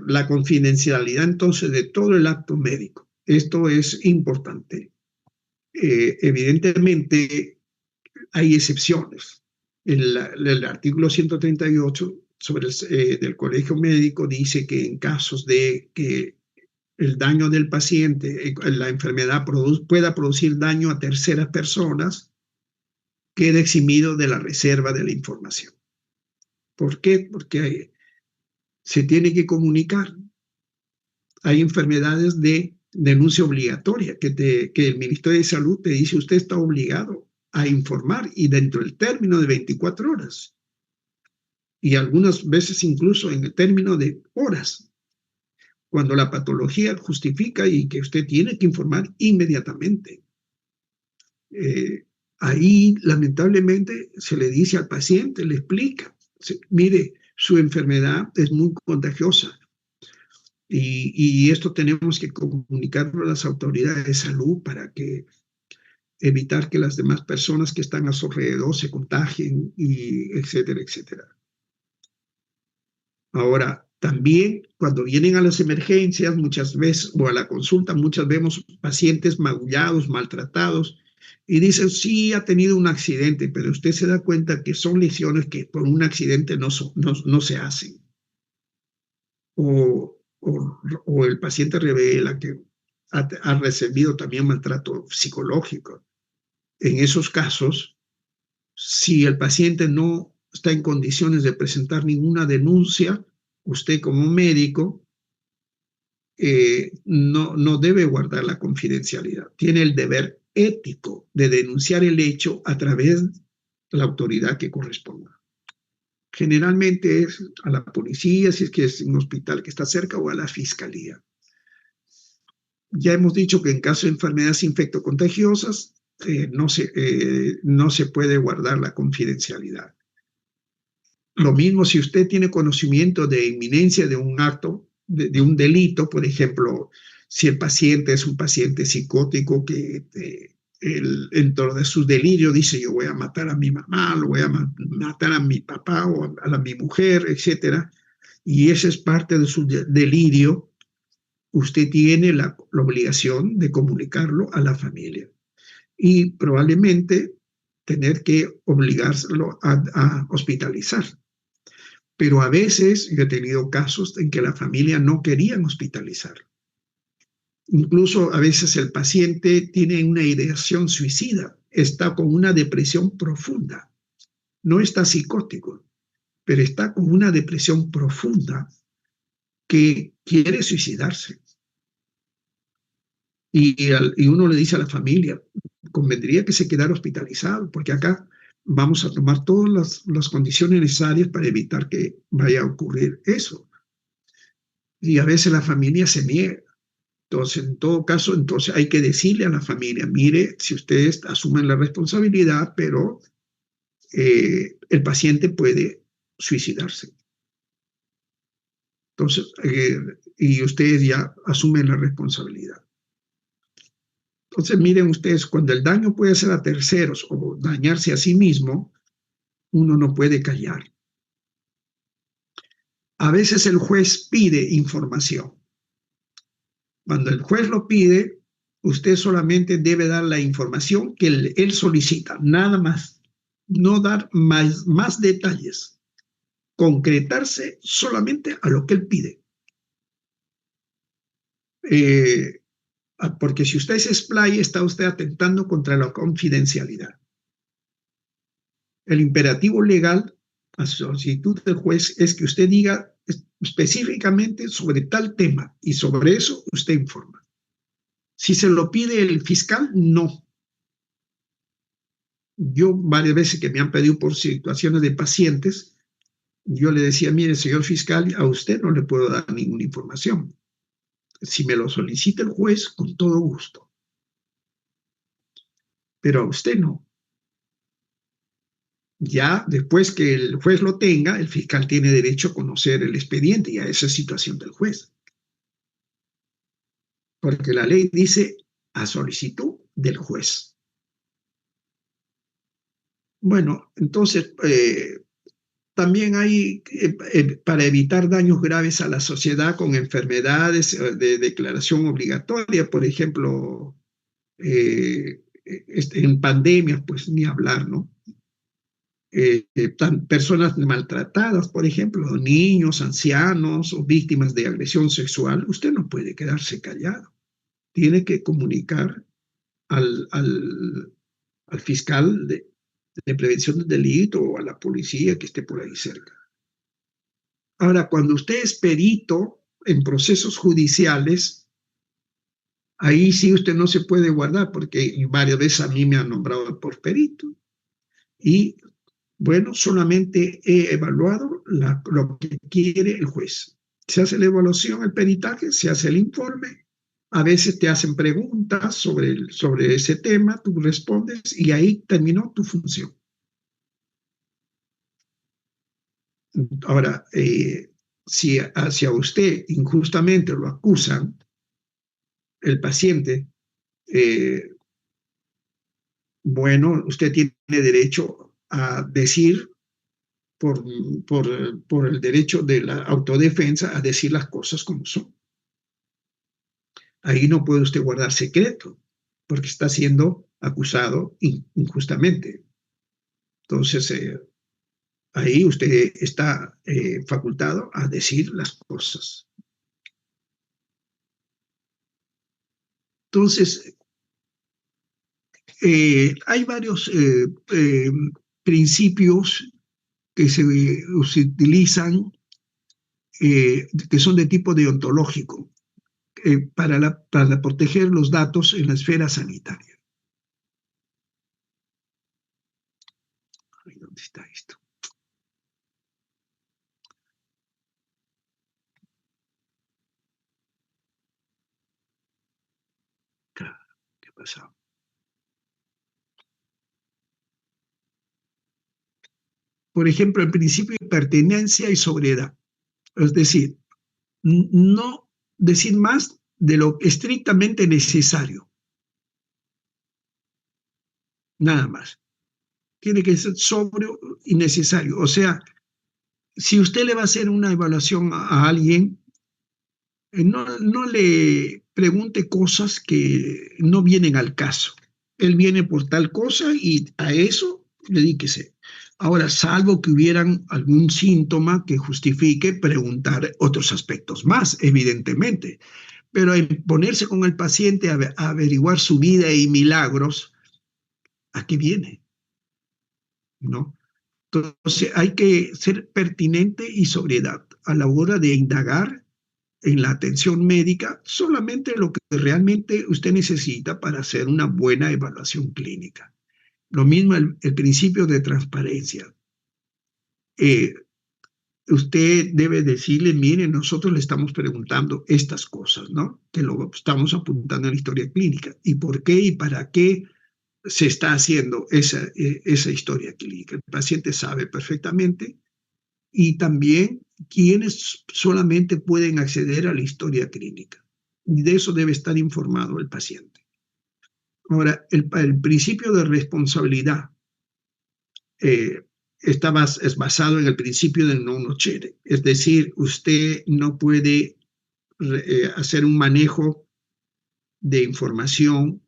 la confidencialidad entonces de todo el acto médico. Esto es importante. Evidentemente hay excepciones. El artículo 138 del Colegio Médico dice que en casos de que el daño del paciente, la enfermedad pueda producir daño a terceras personas, queda eximido de la reserva de la información. ¿Por qué? Porque se tiene que comunicar. Hay enfermedades de denuncia obligatoria que el Ministerio de Salud te dice: usted está obligado a informar, y dentro del término de 24 horas. Y algunas veces incluso en el término de horas, cuando la patología justifica y que usted tiene que informar inmediatamente. Ahí, lamentablemente, se le dice al paciente, le explica: mire, su enfermedad es muy contagiosa, y esto tenemos que comunicarlo a las autoridades de salud para evitar que las demás personas que están a su alrededor se contagien, y etcétera, etcétera. Ahora, También cuando vienen a las emergencias muchas veces, o a la consulta, muchas vemos pacientes magullados, maltratados, y dicen, sí, ha tenido un accidente, pero usted se da cuenta que son lesiones que por un accidente no se hacen. O el paciente revela que ha recibido también maltrato psicológico. En esos casos, si el paciente no está en condiciones de presentar ninguna denuncia, usted como médico no debe guardar la confidencialidad. Tiene el deber ético de denunciar el hecho a través de la autoridad que corresponda. Generalmente es a la policía, si es que es un hospital que está cerca, o a la fiscalía. Ya hemos dicho que en caso de enfermedades infectocontagiosas no se puede guardar la confidencialidad. Lo mismo si usted tiene conocimiento de inminencia de un acto, de un delito, por ejemplo, si el paciente es un paciente psicótico que dentro de sus delirios dice yo voy a matar a mi mamá, lo voy a matar a mi papá o a mi mujer, etcétera, y ese es parte de su delirio, usted tiene la obligación de comunicarlo a la familia y probablemente tener que obligárselo a hospitalizar. Pero a veces yo he tenido casos en que la familia no querían hospitalizar. Incluso a veces el paciente tiene una ideación suicida, está con una depresión profunda, no está psicótico, pero está con una depresión profunda que quiere suicidarse. Y uno le dice a la familia, convendría que se quedara hospitalizado, porque acá vamos a tomar todas las condiciones necesarias para evitar que vaya a ocurrir eso. Y a veces la familia se niega. Entonces, en todo caso, entonces hay que decirle a la familia, mire, si ustedes asumen la responsabilidad, pero el paciente puede suicidarse. Entonces, y ustedes ya asumen la responsabilidad. Entonces, miren ustedes, cuando el daño puede ser a terceros o dañarse a sí mismo, uno no puede callar. A veces el juez pide información. Cuando el juez lo pide, usted solamente debe dar la información que él solicita, nada más. No dar más detalles. Concretarse solamente a lo que él pide. Porque si usted se explaya, está usted atentando contra la confidencialidad. El imperativo legal a solicitud del juez es que usted diga específicamente sobre tal tema y sobre eso usted informa. Si se lo pide el fiscal, no. Yo varias veces que me han pedido por situaciones de pacientes, yo le decía, mire, señor fiscal, a usted no le puedo dar ninguna información. Si me lo solicita el juez, con todo gusto. Pero a usted no. Ya después que el juez lo tenga, el fiscal tiene derecho a conocer el expediente y a esa situación del juez. Porque la ley dice a solicitud del juez. Bueno, entonces también hay, para evitar daños graves a la sociedad con enfermedades de declaración obligatoria, por ejemplo, en pandemias, pues ni hablar, ¿no? Personas maltratadas, por ejemplo, niños, ancianos o víctimas de agresión sexual, usted no puede quedarse callado. Tiene que comunicar al fiscal de prevención del delito o a la policía que esté por ahí cerca. Ahora, cuando usted es perito en procesos judiciales, ahí sí usted no se puede guardar, porque varias veces a mí me han nombrado por perito. Y bueno, solamente he evaluado lo que quiere el juez. Se hace la evaluación, el peritaje, se hace el informe. A veces te hacen preguntas sobre ese tema, tú respondes y ahí terminó tu función. Ahora, si hacia usted injustamente lo acusan, el paciente, bueno, usted tiene derecho a decir por, por el derecho de la autodefensa a decir las cosas como son. Ahí no puede usted guardar secreto, porque está siendo acusado injustamente. Entonces, ahí usted está facultado a decir las cosas. Entonces, hay varios principios que se utilizan, que son de tipo deontológico, para proteger los datos en la esfera sanitaria. ¿Dónde está esto? Claro, ¿qué pasa? Por ejemplo, el principio de pertenencia y sobriedad. Es decir, no decir más de lo estrictamente necesario. Nada más. Tiene que ser sobrio y necesario. O sea, si usted le va a hacer una evaluación a alguien, no le pregunte cosas que no vienen al caso. Él viene por tal cosa y a eso dedíquese. Ahora, salvo que hubieran algún síntoma que justifique preguntar otros aspectos más, evidentemente. Pero en ponerse con el paciente a averiguar su vida y milagros, ¿a qué viene? ¿No? Entonces hay que ser pertinente y sobriedad a la hora de indagar en la atención médica solamente lo que realmente usted necesita para hacer una buena evaluación clínica. Lo mismo el principio de transparencia. Eh, Usted debe decirle, mire, nosotros le estamos preguntando estas cosas, ¿no? Que lo estamos apuntando en la historia clínica. ¿Y por qué y para qué se está haciendo esa historia clínica? El paciente sabe perfectamente, y también quienes solamente pueden acceder a la historia clínica. Y de eso debe estar informado el paciente. Ahora, el principio de responsabilidad eh, es basado en el principio del non nocere. Es decir, usted no puede hacer un manejo de información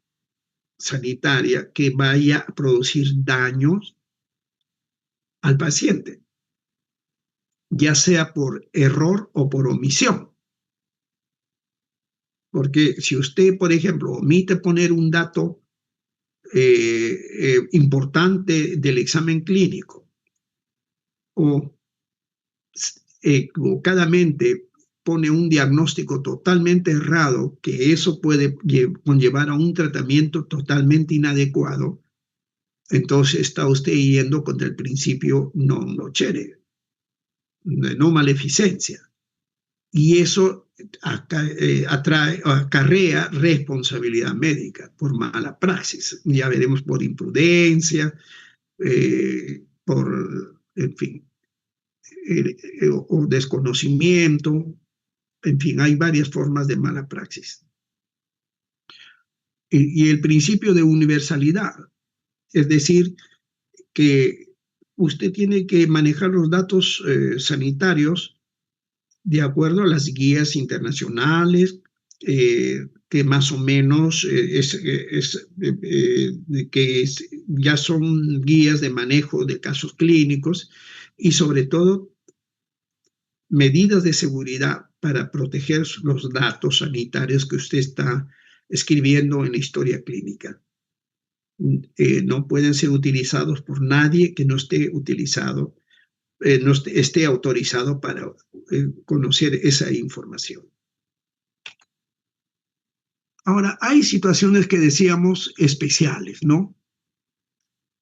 sanitaria que vaya a producir daños al paciente, ya sea por error o por omisión. Porque si usted, por ejemplo, omite poner un dato importante del examen clínico o equivocadamente pone un diagnóstico totalmente errado, que eso puede conllevar a un tratamiento totalmente inadecuado, entonces está usted yendo contra el principio non nocere, de no maleficencia. Y eso acarrea responsabilidad médica por mala praxis. Ya veremos por imprudencia, en fin, o desconocimiento. En fin, hay varias formas de mala praxis. Y el principio de universalidad, es decir, que usted tiene que manejar los datos sanitarios de acuerdo a las guías internacionales, que más o menos ya son guías de manejo de casos clínicos, y sobre todo medidas de seguridad para proteger los datos sanitarios que usted está escribiendo en la historia clínica. No pueden ser utilizados por nadie que no esté no esté autorizado para conocer esa información. Ahora, hay situaciones que decíamos especiales, ¿no?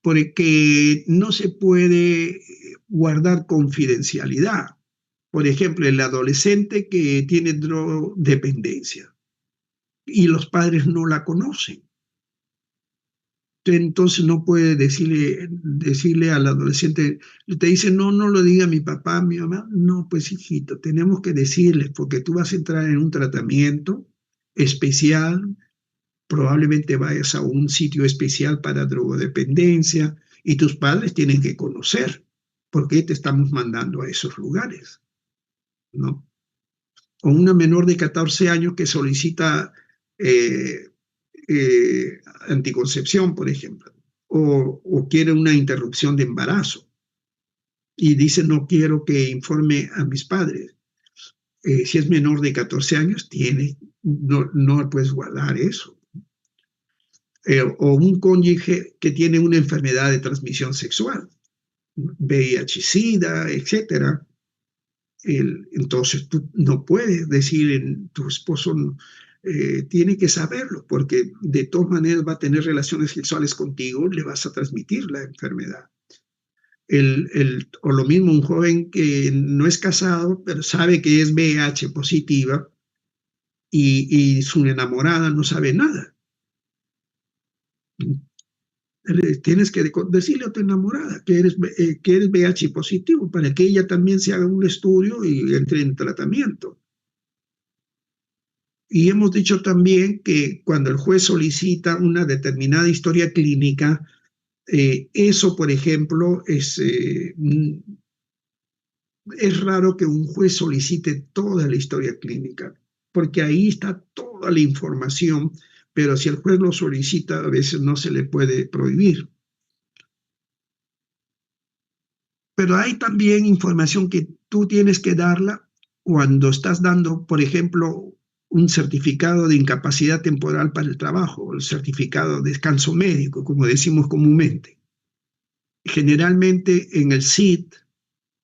Porque no se puede guardar confidencialidad. Por ejemplo, el adolescente que tiene drogodependencia y los padres no la conocen. Entonces no puede decirle al adolescente, te dice, no lo diga mi papá, mi mamá. No, pues hijito, tenemos que decirles, porque tú vas a entrar en un tratamiento especial, probablemente vayas a un sitio especial para drogodependencia, y tus padres tienen que conocer. ¿Por qué te estamos mandando a esos lugares? ¿No? O una menor de 14 años que solicita eh, anticoncepción, por ejemplo, o quiere una interrupción de embarazo y dice no quiero que informe a mis padres. Si es menor de 14 años, no puedes guardar eso. O un cónyuge que tiene una enfermedad de transmisión sexual, VIH-Sida, etcétera. Entonces tú no puedes decir, tu esposo tiene que saberlo, porque de todas maneras va a tener relaciones sexuales contigo, le vas a transmitir la enfermedad. O lo mismo un joven que no es casado, pero sabe que es VIH positiva y su enamorada no sabe nada. Tienes que decirle a tu enamorada que eres VIH positivo para que ella también se haga un estudio y entre en tratamiento. Y hemos dicho también que cuando el juez solicita una determinada historia clínica, eso, por ejemplo, es raro que un juez solicite toda la historia clínica, porque ahí está toda la información, pero si el juez lo solicita, a veces no se le puede prohibir. Pero hay también información que tú tienes que darla cuando estás dando, por ejemplo, un certificado de incapacidad temporal para el trabajo, el certificado de descanso médico, como decimos comúnmente. Generalmente en el CID,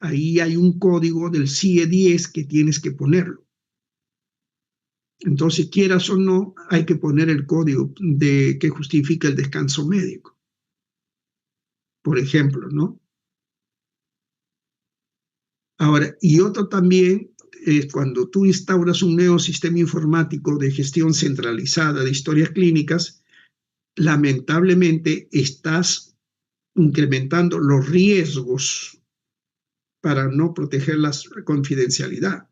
ahí hay un código del CIE 10 que tienes que ponerlo. Entonces, quieras o no, hay que poner el código que justifica el descanso médico, por ejemplo, ¿no? Ahora, y otro también es cuando tú instauras un nuevo sistema informático de gestión centralizada de historias clínicas, lamentablemente estás incrementando los riesgos para no proteger la confidencialidad.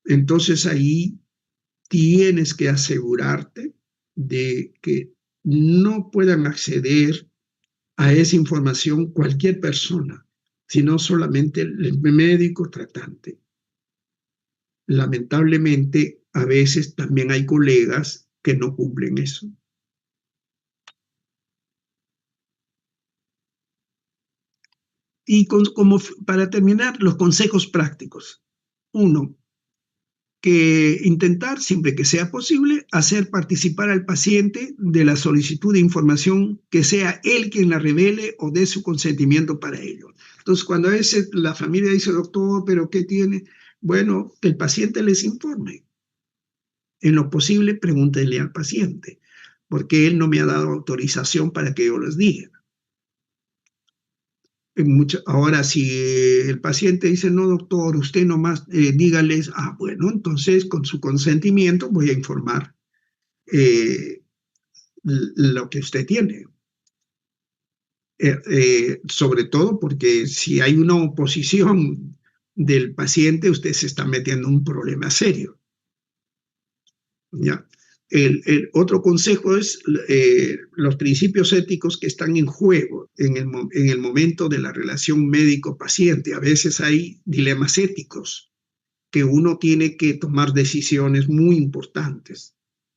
Entonces ahí tienes que asegurarte de que no puedan acceder a esa información cualquier persona, sino solamente el médico tratante. Lamentablemente, a veces también hay colegas que no cumplen eso. Y como para terminar, los consejos prácticos. Uno, que intentar, siempre que sea posible, hacer participar al paciente de la solicitud de información, que sea él quien la revele o dé su consentimiento para ello. Entonces, cuando a veces la familia dice, doctor, ¿pero qué tiene? Bueno, que el paciente les informe. En lo posible, pregúntenle al paciente, porque él no me ha dado autorización para que yo les diga. Ahora, si el paciente dice, no, doctor, usted nomás dígales, bueno, entonces con su consentimiento voy a informar lo que usted tiene. Sobre todo porque si hay una oposición del paciente, usted se está metiendo en un problema serio. ¿Ya? El otro consejo es los principios éticos que están en juego en el momento de la relación médico-paciente. A veces hay dilemas éticos que uno tiene que tomar decisiones muy importantes.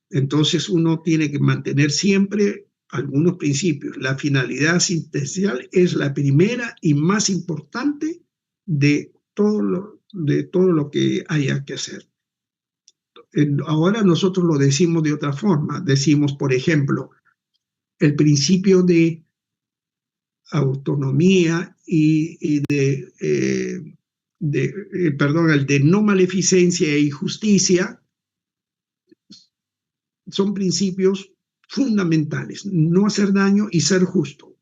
Entonces uno tiene que mantener siempre algunos principios. La finalidad asistencial es la primera y más importante de todo lo que haya que hacer. Ahora nosotros lo decimos de otra forma. Decimos, por ejemplo, el principio de autonomía y el de no maleficencia e injusticia son principios fundamentales. No hacer daño y ser justo.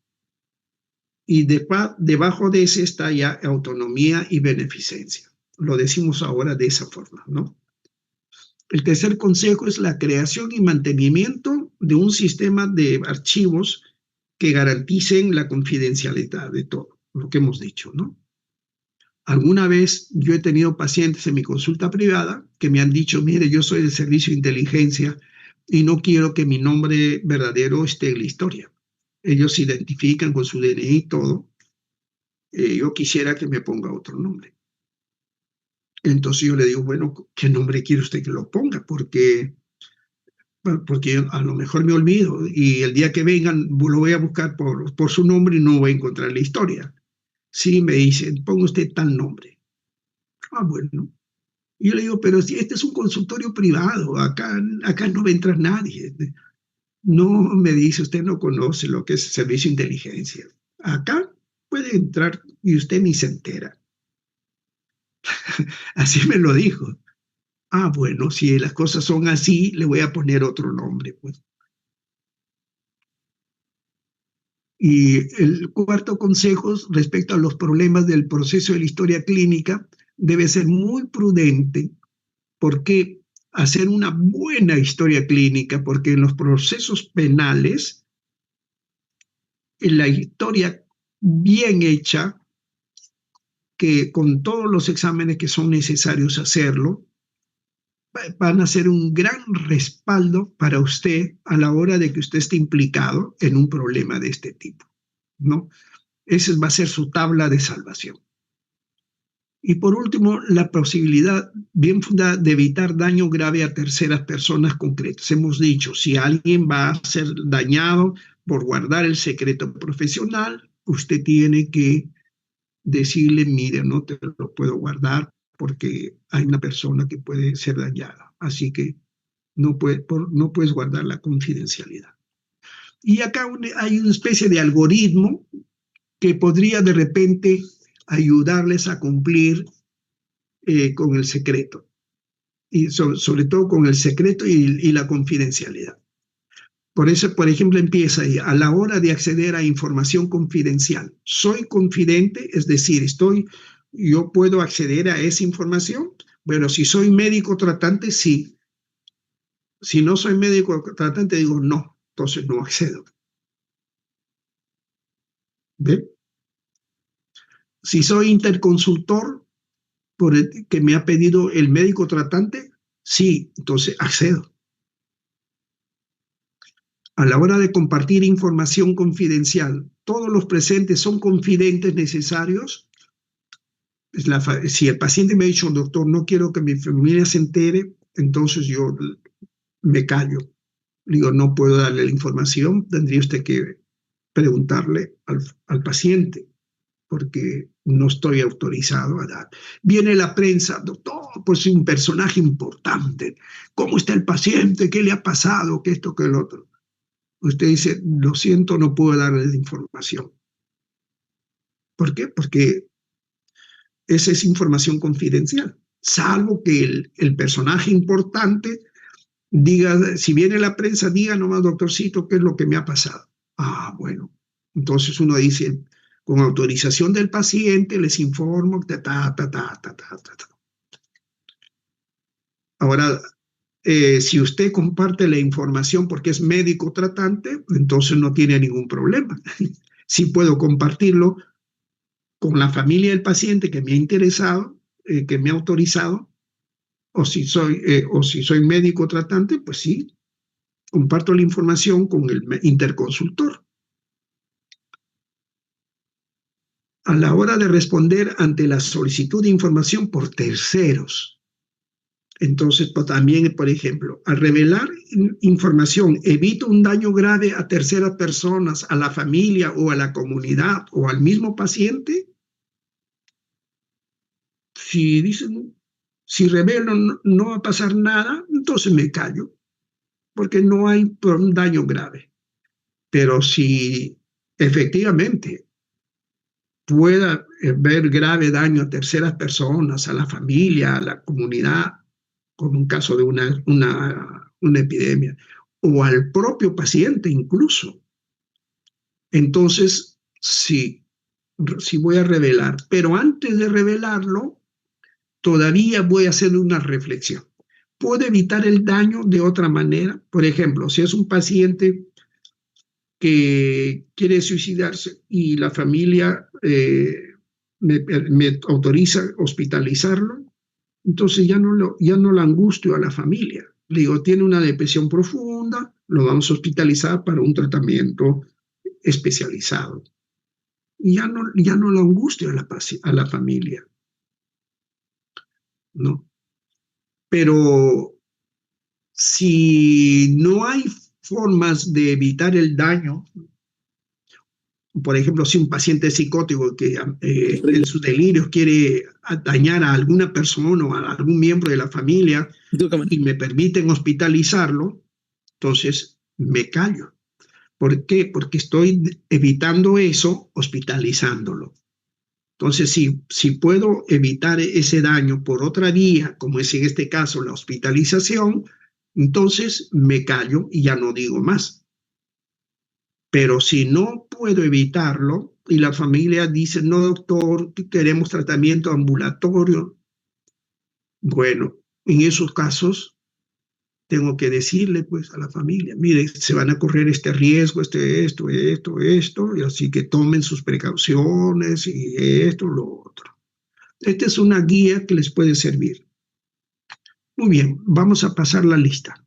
Y debajo de ese está ya autonomía y beneficencia. Lo decimos ahora de esa forma, ¿no? El tercer consejo es la creación y mantenimiento de un sistema de archivos que garanticen la confidencialidad de todo lo que hemos dicho, ¿no? Alguna vez yo he tenido pacientes en mi consulta privada que me han dicho, mire, yo soy del servicio de inteligencia y no quiero que mi nombre verdadero esté en la historia. Ellos se identifican con su DNI y todo, yo quisiera que me ponga otro nombre. Entonces yo le digo, bueno, ¿qué nombre quiere usted que lo ponga? Porque a lo mejor me olvido y el día que vengan lo voy a buscar por su nombre y no voy a encontrar la historia. Sí, me dicen, ponga usted tal nombre. Ah, bueno. Y yo le digo, pero si este es un consultorio privado, acá no va a entrar nadie. No, me dice, usted no conoce lo que es servicio de inteligencia. Acá puede entrar y usted ni se entera. Así me lo dijo. Ah, bueno, si las cosas son así, le voy a poner otro nombre, pues. Y el cuarto consejo respecto a los problemas del proceso de la historia clínica, debe ser muy prudente porque hacer una buena historia clínica, porque en los procesos penales, en la historia bien hecha, que con todos los exámenes que son necesarios hacerlo, van a ser un gran respaldo para usted a la hora de que usted esté implicado en un problema de este tipo, ¿no? Esa va a ser su tabla de salvación. Y por último, la posibilidad bien fundada de evitar daño grave a terceras personas concretas. Hemos dicho, si alguien va a ser dañado por guardar el secreto profesional, usted tiene que decirle, mire, no te lo puedo guardar porque hay una persona que puede ser dañada. Así que no puedes guardar la confidencialidad. Y acá hay una especie de algoritmo que podría de repente ayudarles a cumplir con el secreto, y sobre todo con el secreto y la confidencialidad. Por eso, por ejemplo, empieza ahí, a la hora de acceder a información confidencial. Soy confidente, es decir, yo puedo acceder a esa información. Bueno, si soy médico tratante, sí. Si no soy médico tratante, digo no, entonces no accedo. ¿Ve? Si soy interconsultor que me ha pedido el médico tratante, sí, entonces accedo. A la hora de compartir información confidencial, todos los presentes son confidentes necesarios. Si el paciente me ha dicho, doctor, no quiero que mi familia se entere, entonces yo me callo. Digo, no puedo darle la información, tendría usted que preguntarle al paciente, porque no estoy autorizado a dar. Viene la prensa, doctor, pues un personaje importante. ¿Cómo está el paciente? ¿Qué le ha pasado? ¿Qué esto, qué el otro? Usted dice, lo siento, no puedo darle la información. ¿Por qué? Porque esa es información confidencial, salvo que el personaje importante diga, si viene la prensa, diga nomás, doctorcito, qué es lo que me ha pasado. Ah, bueno. Entonces uno dice, con autorización del paciente, les informo, Ahora, si usted comparte la información porque es médico tratante, entonces no tiene ningún problema. Sí puedo compartirlo con la familia del paciente que me ha interesado, que me ha autorizado, o si soy médico tratante, pues sí, comparto la información con el interconsultor. A la hora de responder ante la solicitud de información por terceros. Entonces, pues, también, por ejemplo, al revelar información, evito un daño grave a terceras personas, a la familia o a la comunidad o al mismo paciente. Si dicen, si revelo no va a pasar nada, entonces me callo, porque no hay un daño grave. Pero si efectivamente pueda haber grave daño a terceras personas, a la familia, a la comunidad, como un caso de una epidemia, o al propio paciente incluso, entonces sí voy a revelar. Pero antes de revelarlo, todavía voy a hacer una reflexión. ¿Puedo evitar el daño de otra manera? Por ejemplo, si es un paciente que quiere suicidarse y la familia me autoriza hospitalizarlo, entonces ya no la angustio a la familia. Le digo, tiene una depresión profunda, lo vamos a hospitalizar para un tratamiento especializado. ya no la angustia a la familia, ¿no? Pero si no hay formas de evitar el daño, por ejemplo, si un paciente es psicótico que en sus delirios quiere dañar a alguna persona o a algún miembro de la familia y me permiten hospitalizarlo, entonces me callo. ¿Por qué? Porque estoy evitando eso hospitalizándolo. Entonces, si puedo evitar ese daño por otra vía, como es en este caso la hospitalización, entonces me callo y ya no digo más. Pero si no puedo evitarlo y la familia dice, no, doctor, queremos tratamiento ambulatorio, bueno, en esos casos tengo que decirle pues a la familia, mire, se van a correr este riesgo, esto, y así que tomen sus precauciones y esto, lo otro. Esta es una guía que les puede servir. Muy bien, vamos a pasar la lista.